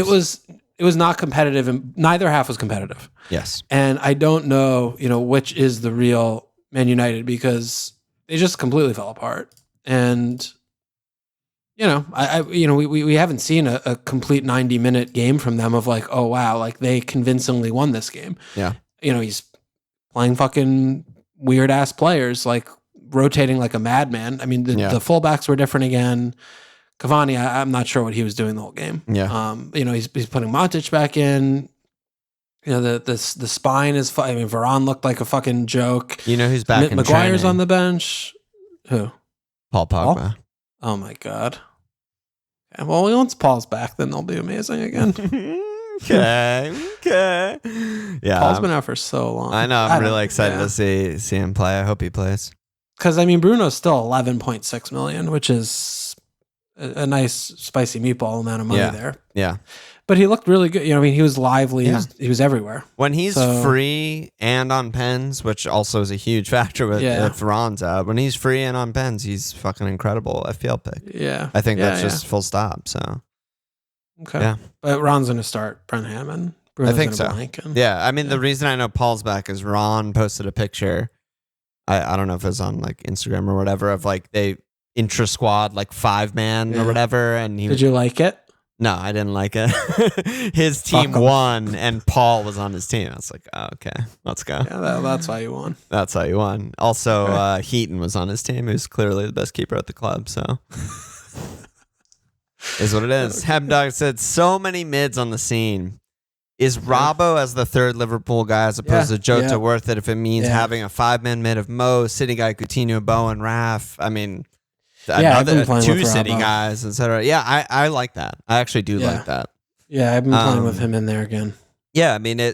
It was not competitive, and neither half was competitive. Yes. And I don't know, which is the real Man United, because they just completely fell apart. And we haven't seen a complete 90-minute game from them of like, oh wow, like they convincingly won this game. Yeah. He's playing fucking weird ass players, like rotating like a madman. I mean, the fullbacks were different again. Cavani, I'm not sure what he was doing the whole game. Yeah. He's putting Matic back in. The spine is. I mean, Varane looked like a fucking joke. Who's back? Maguire's on the bench. Who? Paul Pogba. Oh my God. Yeah, well, once Paul's back, then they'll be amazing again. Okay. Yeah. Paul's been out for so long. I know. I'm really excited to see him play. I hope he plays. Because I mean, Bruno's still 11.6 million, which is a nice spicy meatball amount of money there. Yeah. But he looked really good. He was lively. Yeah. He was everywhere. When he's free and on pens, which also is a huge factor with if Ron's out. When he's free and on pens, he's fucking incredible FPL pick. Yeah. I think that's just full stop. So. Okay. Yeah. But Ron's going to start Brentham and Bruno's I think so. And, I mean, the reason I know Paul's back is Ron posted a picture. I don't know if it was on like Instagram or whatever of like they intra squad like 5-man or whatever. And did you like it? No, I didn't like it. His team won, and Paul was on his team. I was like, oh, okay, let's go. Yeah, that's why you won. That's how you won. Also, Heaton was on his team, who's clearly the best keeper at the club. So, is what it is. Hebdog said, so many mids on the scene. Is Robbo as the third Liverpool guy as opposed to Jota worth it if it means having a 5-man mid of Mo, City guy, Coutinho, Bowen, Raf? I mean... another 2 City guys, etc. Yeah, I like that. I actually do like that. Yeah, I've been playing with him in there again. Yeah, I mean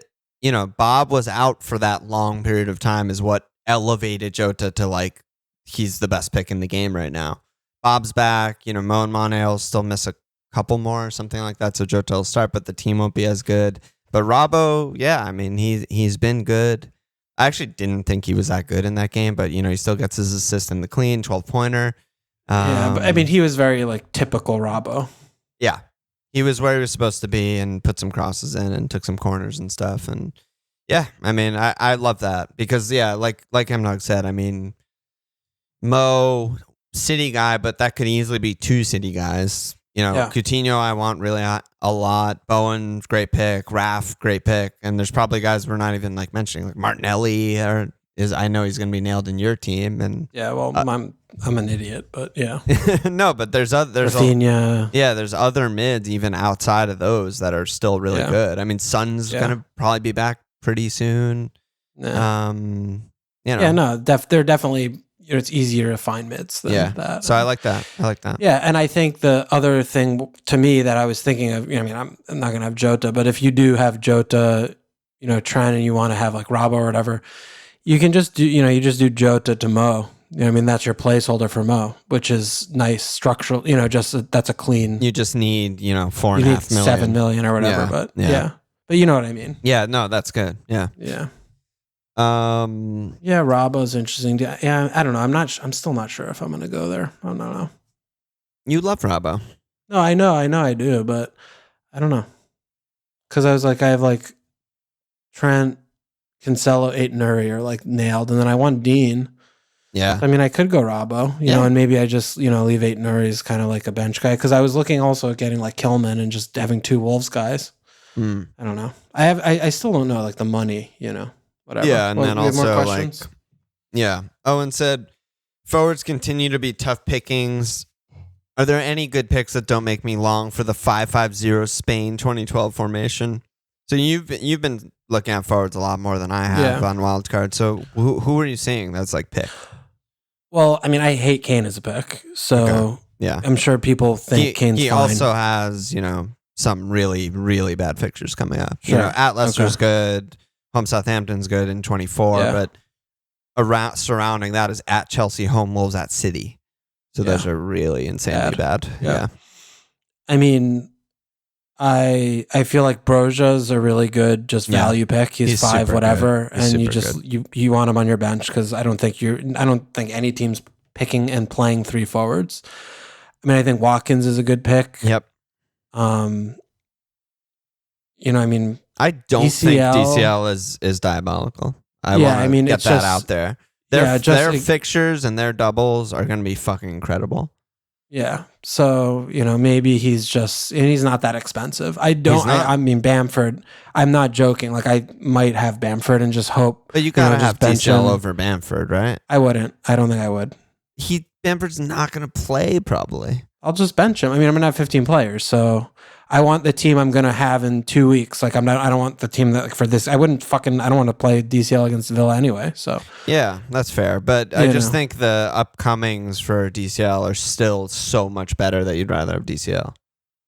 Bob was out for that long period of time is what elevated Jota to like he's the best pick in the game right now. Bob's back, Mo and Mane will still miss a couple more or something like that, so Jota will start, but the team won't be as good. But Robbo, I mean he's been good. I actually didn't think he was that good in that game, but he still gets his assist in the clean 12-pointer. But I mean, he was very like typical Robbo. Yeah, he was where he was supposed to be and put some crosses in and took some corners and stuff. And I mean, I love that because like Hemnog said, I mean, Mo City guy, but that could easily be 2 City guys. Coutinho, I want really a lot. Bowen, great pick. Raf, great pick. And there's probably guys we're not even like mentioning, like Martinelli I know he's going to be nailed in your team, and I'm an idiot, but yeah. No, but there's Rafinha. There's other mids even outside of those that are still really good. I mean, Son's going to probably be back pretty soon. Yeah. They're definitely. It's easier to find mids than that. So I like that. Yeah, and I think the other thing to me that I was thinking of. I mean, I'm not going to have Jota, but if you do have Jota, Trent, and you want to have like Robbo or whatever. You can just do, you just do Jota to Mo. I mean, that's your placeholder for Mo, which is nice structural, that's a clean. You just need, 4.5 million. 7 million or whatever, but but you know what I mean? Yeah, no, that's good. Yeah. Yeah. Robbo's interesting. Yeah. I don't know. I'm still not sure if I'm going to go there. I don't know. You love Robbo. No, I know I do, but I don't know. Cause I was like, I have like Trent, Cancelo, Nuri are like nailed, and then I want Dean. Yeah, I mean, I could go Robbo, and maybe I just leave Nuri as kind of like a bench guy because I was looking also at getting like Kilman and just having 2 Wolves guys. I don't know. I still don't know like the money, whatever. Yeah, and then also like Owen said, forwards continue to be tough pickings. Are there any good picks that don't make me long for the 5-5-0 Spain 2012 formation? So you've been looking at forwards a lot more than I have on Wildcard. So who are you seeing that's like pick? Well, I mean, I hate Kane as a pick. So I'm sure people think Kane's fine. He also has, some really, really bad fixtures coming up. Sure. At Leicester's good. Home Southampton's good in 24. But around surrounding that is at Chelsea, home, Wolves, at City. So those are really insanely bad. Yeah. I mean, I feel like Broja's a really good just value pick. He's 5 whatever, and you just you want him on your bench because I don't think any team's picking and playing 3 forwards. I mean, I think Watkins is a good pick. Yep. I mean, I don't think DCL is diabolical. I want to get that out there. Their fixtures and their doubles are going to be fucking incredible. Yeah. So, maybe he's not that expensive. I mean, Bamford, I'm not joking. Like, I might have Bamford and just hope. But you got to have DCL over Bamford, right? I wouldn't. I don't think I would. Bamford's not going to play, probably. I'll just bench him. I mean, I'm going to have 15 players, so I want the team I'm going to have in 2 weeks. Like, I don't want the team that for this. I don't want to play DCL against Villa anyway. So yeah, that's fair. But I just think the upcomings for DCL are still so much better that you'd rather have DCL.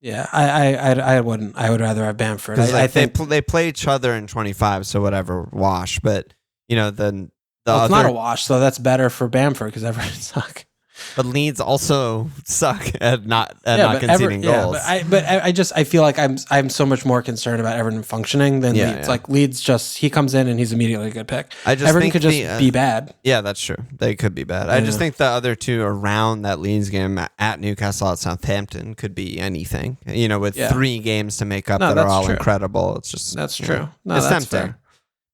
Yeah, I wouldn't. I would rather have Bamford. I think they play each other in 25, so whatever, wash. But then it's not a wash, though. That's better for Bamford because Everton suck. But Leeds also suck at not conceding goals. I feel like I'm so much more concerned about Everton functioning than Leeds. Yeah. Like Leeds he comes in and he's immediately a good pick. Everton could just be bad. Yeah, that's true. They could be bad. I just think the other two around that Leeds game at Newcastle, at Southampton could be anything. With 3 games to make up that are all incredible. It's just that's true. No, it's that's tempting.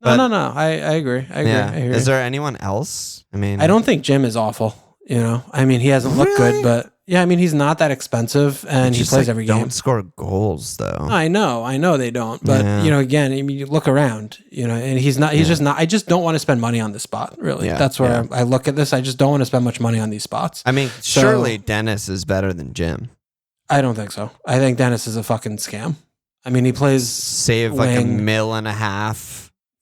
Fair. No. I agree. I agree. Is there anyone else? I mean, I don't think Jim is awful. I mean, he hasn't looked good, but yeah, I mean, he's not that expensive, and he plays every game. Don't score goals though. I know they don't, but again, I mean, you look around, and he's not. He's just not. I just don't want to spend money on this spot. Really, that's where I look at this. I just don't want to spend much money on these spots. I mean, surely Dennis is better than Jim. I don't think so. I think Dennis is a fucking scam. I mean, he plays save wing. Like $1.5 million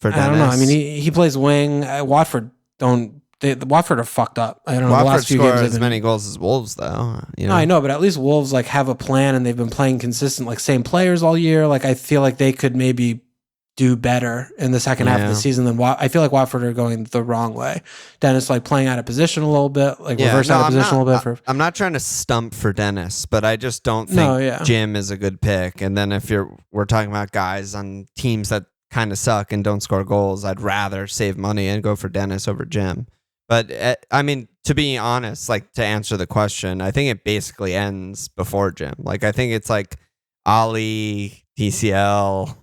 for Dennis. I don't know. I mean, he plays wing. Watford don't. The Watford are fucked up. I don't know. Watford the last few score games as many goals as Wolves, though. No, I know, but at least Wolves have a plan and they've been playing consistent, same players all year. I feel like they could maybe do better in the second half of the season than I feel like Watford are going the wrong way. Dennis playing out of position a little bit, reverse out of position a little bit. I'm not trying to stump for Dennis, but I just don't think Jim is a good pick. And then if we're talking about guys on teams that kind of suck and don't score goals, I'd rather save money and go for Dennis over Jim. But I mean, to be honest, to answer the question, I think it basically ends before Jim. I think it's Ali, TCL,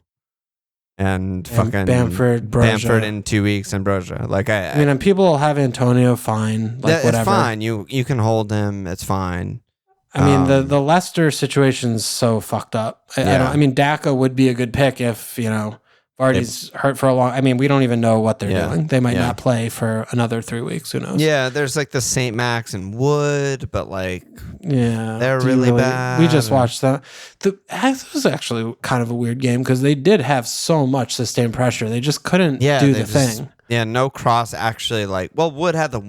and fucking Bamford in 2 weeks, and Broja. I mean, and people have Antonio fine. Whatever. It's fine. You can hold him. It's fine. I mean, the Leicester situation's so fucked up. I mean, Daka would be a good pick if Vardy's hurt for a long. I mean, we don't even know what they're doing. They might not play for another 3 weeks. Who knows? Yeah, there's the St. Max and Wood, but they're really bad. We just watched that. This was actually kind of a weird game because they did have so much sustained pressure. They just couldn't do the thing. Yeah, no cross actually. Wood had the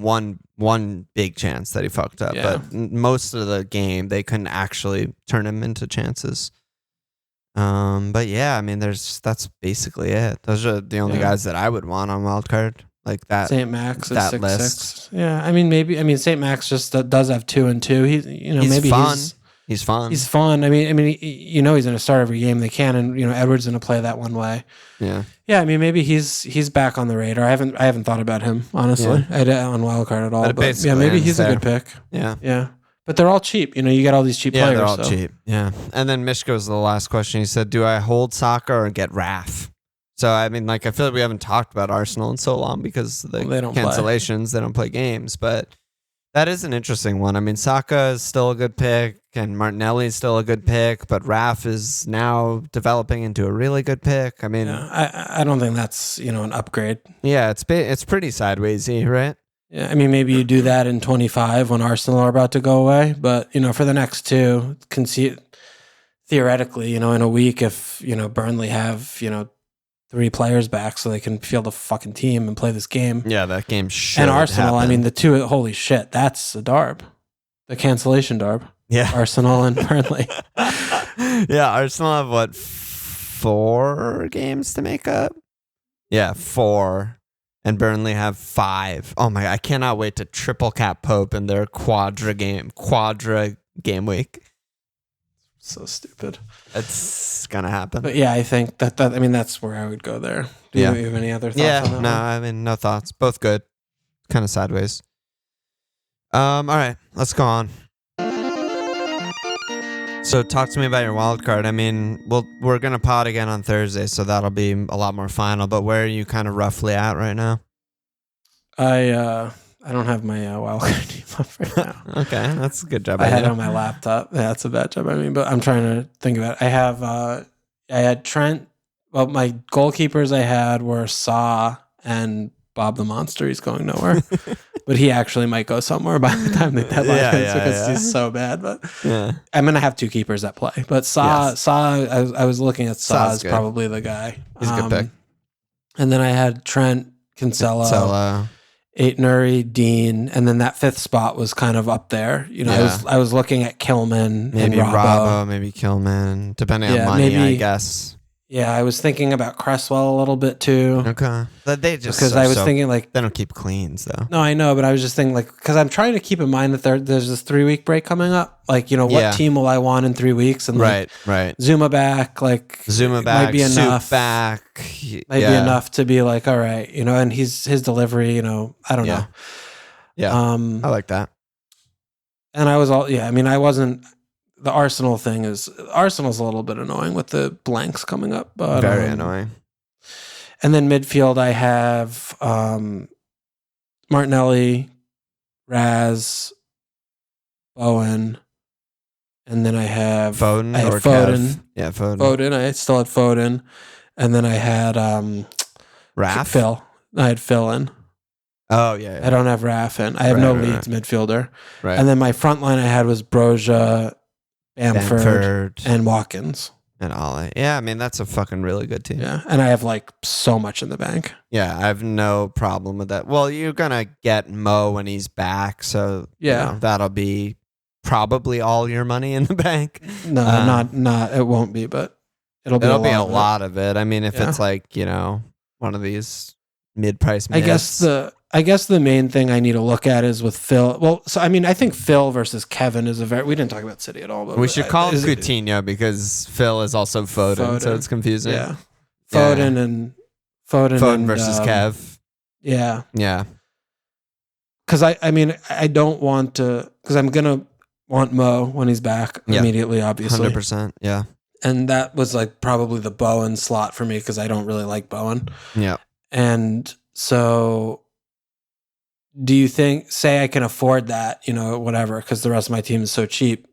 one big chance that he fucked up, but most of the game they couldn't actually turn him into chances. But yeah, I mean, that's basically it. Those are the only guys that I would want on Wildcard, that. St. Max at 6-6. Yeah, I mean, St. Max just does have 2 and 2. He's maybe fun. He's fun. He's fun. I mean, he's going to start every game they can, and Edwards going to play that one way. Yeah. Yeah, I mean, maybe he's back on the radar. I haven't thought about him honestly. I didn't on Wildcard at all. But yeah, maybe he's a good pick. Yeah. Yeah. But they're all cheap. You get all these cheap players. Yeah, they're all cheap. Yeah. And then Mishko's the last question. He said, do I hold Saka or get Rafa? So, I mean, I feel like we haven't talked about Arsenal in so long because of the cancellations. They don't play games. But that is an interesting one. I mean, Saka is still a good pick and Martinelli is still a good pick, but Rafa is now developing into a really good pick. I mean, I don't think that's, an upgrade. Yeah, it's pretty sidewaysy, right? Yeah, I mean, maybe you do that in 25 when Arsenal are about to go away. But, for the next 2, theoretically, in a week, if, Burnley have, 3 players back so they can field a fucking team and play this game. Yeah, that game should And Arsenal, happen. I mean, the 2, holy shit, that's a darb. The cancellation darb. Yeah. Arsenal and Burnley. Yeah, Arsenal have, 4 games to make up? Yeah, 4. and Burnley have 5. Oh my! I cannot wait to triple cap Pope in their quadra game week. So stupid. It's gonna happen. But yeah, I think that's where I would go there. Do you have any other thoughts on that? No, I mean, no thoughts. Both good. Kind of sideways. All right, let's go on. So talk to me about your wild card. I mean, we're gonna pod again on Thursday, so that'll be a lot more final. But where are you kind of roughly at right now? I don't have my wild card team up right now. Okay, that's a good job. I had it on my laptop. Yeah, that's a bad job. I mean, but I'm trying to think about it. I had Trent. Well, my goalkeepers I had were Saw and Bob the Monster. He's going nowhere, but he actually might go somewhere by the time the deadline is because he's so bad. But I'm gonna have 2 keepers that play. But Saw, I was looking at Saw as probably the guy. He's a good pick. And then I had Trent, Cancelo. Aitnuri, Dean, and then that 5th spot was kind of up there. You know, I was looking at Kilman, maybe and Robbo, maybe Kilman, depending on money, I guess. Yeah, I was thinking about Cresswell a little bit too. Okay, but they just because I was thinking like they don't keep cleans though. No, I know, but I was just thinking like because I'm trying to keep in mind that there's this 3-week break coming up. Like what team will I want in 3 weeks? And right. Zuma back, might be enough. Soup back, might be enough to be like all right, and his delivery, I don't know. Yeah, I like that. And I was I wasn't. The Arsenal thing Arsenal's a little bit annoying with the blanks coming up. But, very annoying. And then midfield, I have Martinelli, Raz, Bowen, and then I have Foden. Foden. Yeah, Foden. Foden. I still had Foden, and then I had Raf. Phil. I had Phil in. Oh yeah. I don't have Raf in. I have no Leeds midfielder. Right. And then my front line I had was Broja, Bamford, and Watkins. And Ollie. Yeah, I mean, that's a fucking really good team. Yeah, and I have so much in the bank. Yeah, I have no problem with that. Well, you're going to get Mo when he's back, so that'll be probably all your money in the bank. No, not it won't be, but it'll be a lot of it. I mean, if it's one of these mid-price mids. I guess the main thing I need to look at is with Phil. Well, so I mean, I think Phil versus Kevin is we didn't talk about City at all. But we should call him Coutinho because Phil is also Foden, so it's confusing. Yeah, Foden versus Kev. Yeah, yeah. Because I don't want to because I'm gonna want Mo when he's back immediately. Obviously, 100%. Yeah, and that was probably the Bowen slot for me because I don't really like Bowen. Yeah, and so. Do you say I can afford that, whatever, because the rest of my team is so cheap?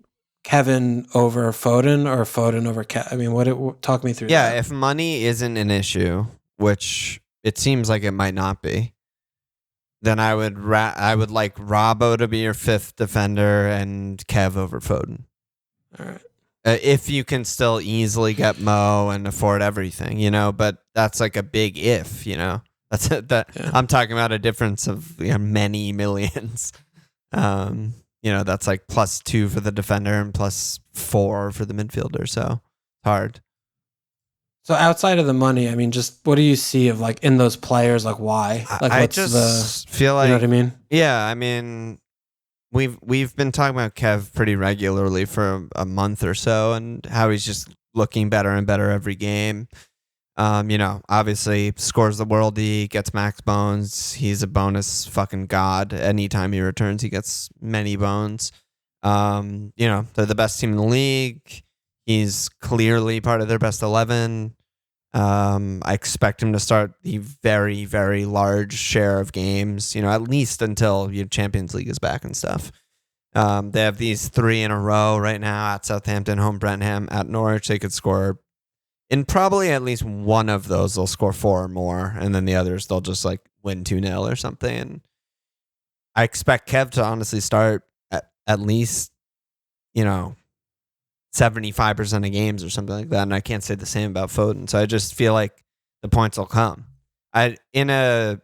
Kevin over Foden or Foden over Kevin? I mean, talk me through that. Yeah, if money isn't an issue, which it seems like it might not be, then I would like Robbo to be your 5th defender and Kev over Foden. All right. If you can still easily get Mo and afford everything, but that's a big if, That's it. I'm talking about a difference of many millions. That's +2 for the defender and +4 for the midfielder. So hard. So outside of the money, I mean, just what do you see of in those players? Why? I just feel like, you know what I mean? Yeah, I mean, we've been talking about Kev pretty regularly for a month or so, and how he's just looking better and better every game. Obviously scores the worldie, gets max bones. He's a bonus fucking god. Anytime he returns, he gets many bones. They're the best team in the league. He's clearly part of their best 11. I expect him to start the very, very large share of games, at least until your Champions League is back and stuff. They have these 3 in a row right now at Southampton, home Brentford, at Norwich. They could score in probably at least one of those, they'll score 4 or more, and then the others, they'll just win 2-0 or something. And I expect Kev to honestly start at least, 75% of games or something like that. And I can't say the same about Foden. So I just feel like the points will come. In a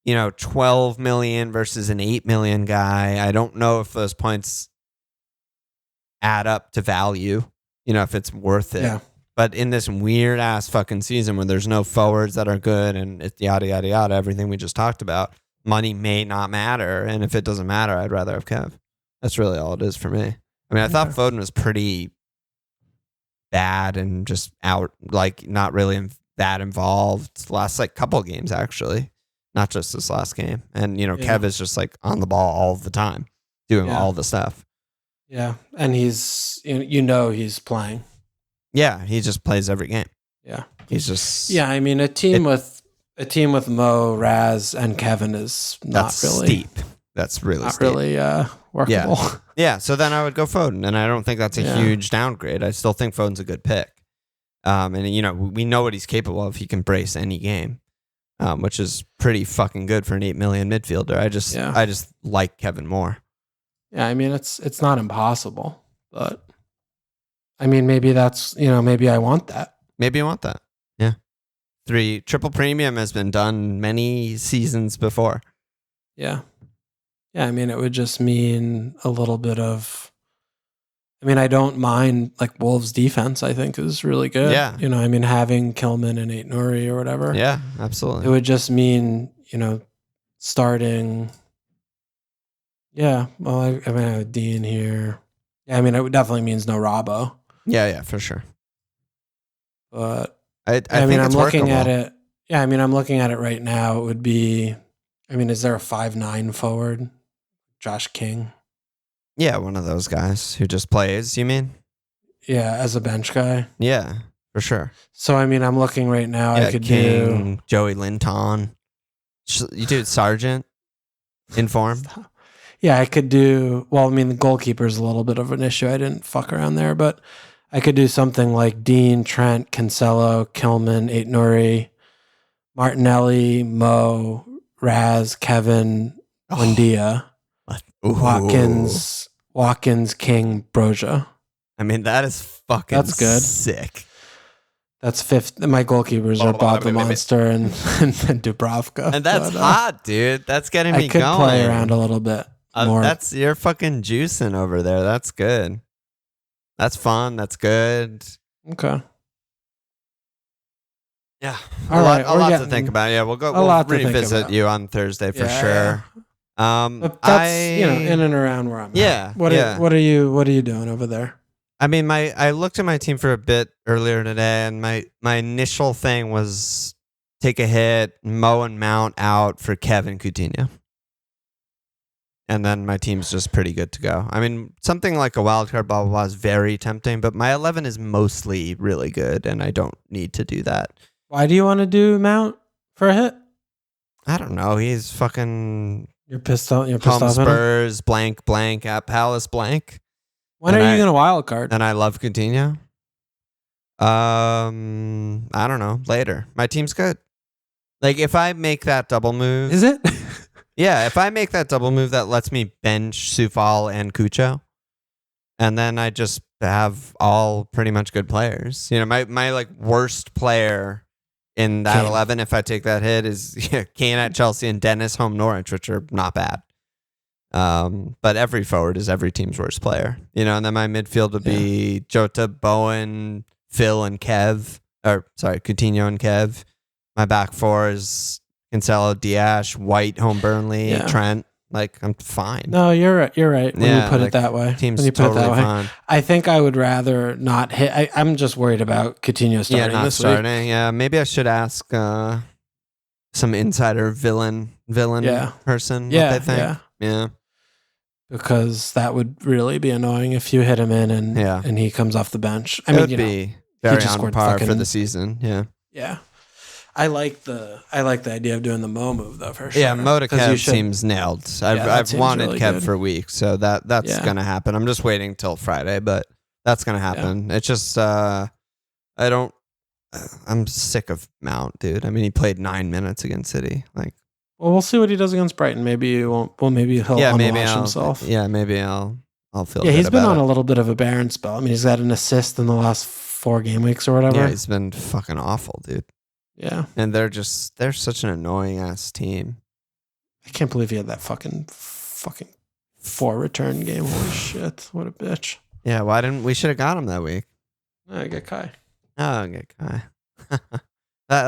12 million versus an 8 million guy, I don't know if those points add up to value, if it's worth it. Yeah. But in this weird ass fucking season where there's no forwards that are good and it's yada, yada, yada, everything we just talked about, money may not matter. And if it doesn't matter, I'd rather have Kev. That's really all it is for me. I mean, I thought Foden was pretty bad and just out, like not really that involved last like couple games, actually, not just this last game. And, Kev is just like on the ball all the time, doing all the stuff. Yeah. And he's playing. Yeah, he just plays every game. Yeah, he's just. Yeah, I mean, a team with Mo, Raz, and Kevin is not really steep. That's really not steep. Really workable. Yeah. So then I would go Foden, and I don't think that's a huge downgrade. I still think Foden's a good pick. And we know what he's capable of. He can brace any game, which is pretty fucking good for an 8 million midfielder. I just like Kevin more. Yeah, I mean, it's not impossible, but. I mean, maybe that's, maybe I want that. Maybe you want that. Yeah. Triple premium has been done many seasons before. Yeah. Yeah. I mean, it would just mean a little bit of, I don't mind like Wolves defense, I think is really good. Yeah. Having Kilman and Aït-Nouri or whatever. Yeah, absolutely. It would just mean, starting. Yeah. Well, I have Dean here. Yeah. It definitely means no Robbo. Yeah, for sure. But I think I'm looking at it. Yeah, I'm looking at it right now. It would be, is there a 5'9" forward? Josh King? Yeah, one of those guys who just plays, you mean? Yeah, as a bench guy. Yeah, for sure. So, I'm looking right now. Yeah, I could King, do Joey Linton. You do Sargent in form? Yeah, I could do, the goalkeeper's a little bit of an issue. I didn't fuck around there, but I could do something like Dean, Trent, Cancelo, Kilman, Aït-Nouri, Martinelli, Mo, Raz, Kevin, Buendia, Watkins, King, Broja. That is fucking That's good. Sick. That's fifth. My goalkeepers are Bob the Monster and Dubravka. And that's hot, dude. That's getting me going. I could play around a little bit more. You're fucking juicing over there. That's good. That's fun. That's good. Okay. Yeah. A lot to think about. Yeah, we'll revisit you on Thursday for sure. But that's in and around where I'm at. What are you doing over there? I looked at my team for a bit earlier today, and my initial thing was take a hit, Mo and Mount out for Kevin Coutinho. And then my team's just pretty good to go. Something like a wildcard blah, blah, blah is very tempting, but my 11 is mostly really good, and I don't need to do that. Why do you want to do Mount for a hit? I don't know. He's fucking... You're pissed off? Home Spurs, blank, at Palace, blank. When are you going to wildcard? And I love Coutinho. I don't know. Later. My team's good. Like, if I make that double move... Is it? Yeah, if I make that double move, that lets me bench Soufal and Cucho, and then I just have all pretty much good players. My like worst player in that 11, if I take that hit, is Kane at Chelsea and Dennis home Norwich, which are not bad. But every forward is every team's worst player. And then my midfield would be Jota, Bowen, Phil, and Kev. Coutinho and Kev. My back four is Cancelo, Diash, White, home Burnley, Trent. Like, I'm fine. No, you're right. When you put it that way. Team's totally fine. I think I would rather not hit. I'm just worried about Coutinho starting this week. Yeah, maybe I should ask some insider villain person what they think. Yeah. Because that would really be annoying if you hit him in and he comes off the bench. It would be very on par for the season. Yeah. Yeah. I like the idea of doing the Mo move though for sure. Yeah, Mo to Kev seems nailed. I've wanted really Kev good. for weeks, so that's gonna happen. I'm just waiting till Friday, but that's gonna happen. Yeah. It's just I'm sick of Mount, dude. He played 9 minutes against City. Like, well, we'll see what he does against Brighton. Maybe he won't. Well, maybe he'll unwash himself. Yeah, maybe I'll feel. Yeah, good he's been on it. A little bit of a barren spell. He's got an assist in the last 4 game weeks or whatever. Yeah, he's been fucking awful, dude. Yeah. And they're such an annoying ass team. I can't believe he had that fucking 4 return game. Holy shit. What a bitch. Yeah, we should have got him that week. I get Kai. Oh, okay, Kai.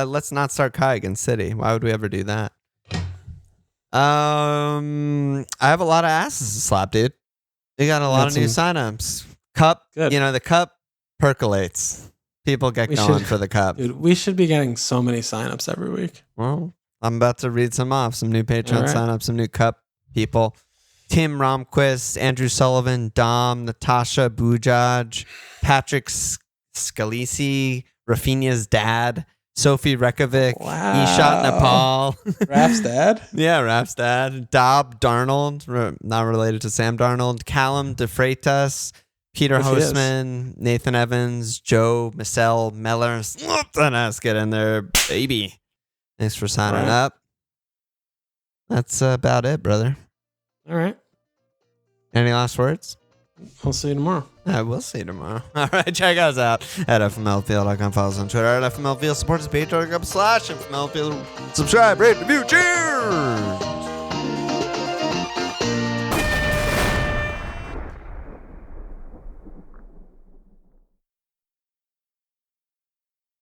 Let's not start Kai against City. Why would we ever do that? I have a lot of asses to slap, dude. We got a lot of new signups. Cup, Good. The cup percolates. People get going for the cup. Dude, we should be getting so many signups every week. Well, I'm about to read some off. Some new Patreon signups, some new cup people. Tim Romquist, Andrew Sullivan, Dom, Natasha Bujaj, Patrick Scalisi, Rafinha's dad, Sophie Rekovic, Ishat Nepal. Raf's dad? Yeah, Raf's dad. Dob Darnold, not related to Sam Darnold. Callum DeFreitas, Peter Hostman, Nathan Evans, Joe Michelle Mellers. Let's get in there, baby. Thanks for signing up. That's about it, brother. All right. Any last words? We'll see you tomorrow. We'll see you tomorrow. All right, check us out at FMLfield.com. Follow us on Twitter at FMLfield. Support us, Patreon.com/FMLfield. Subscribe, rate, review. Cheers!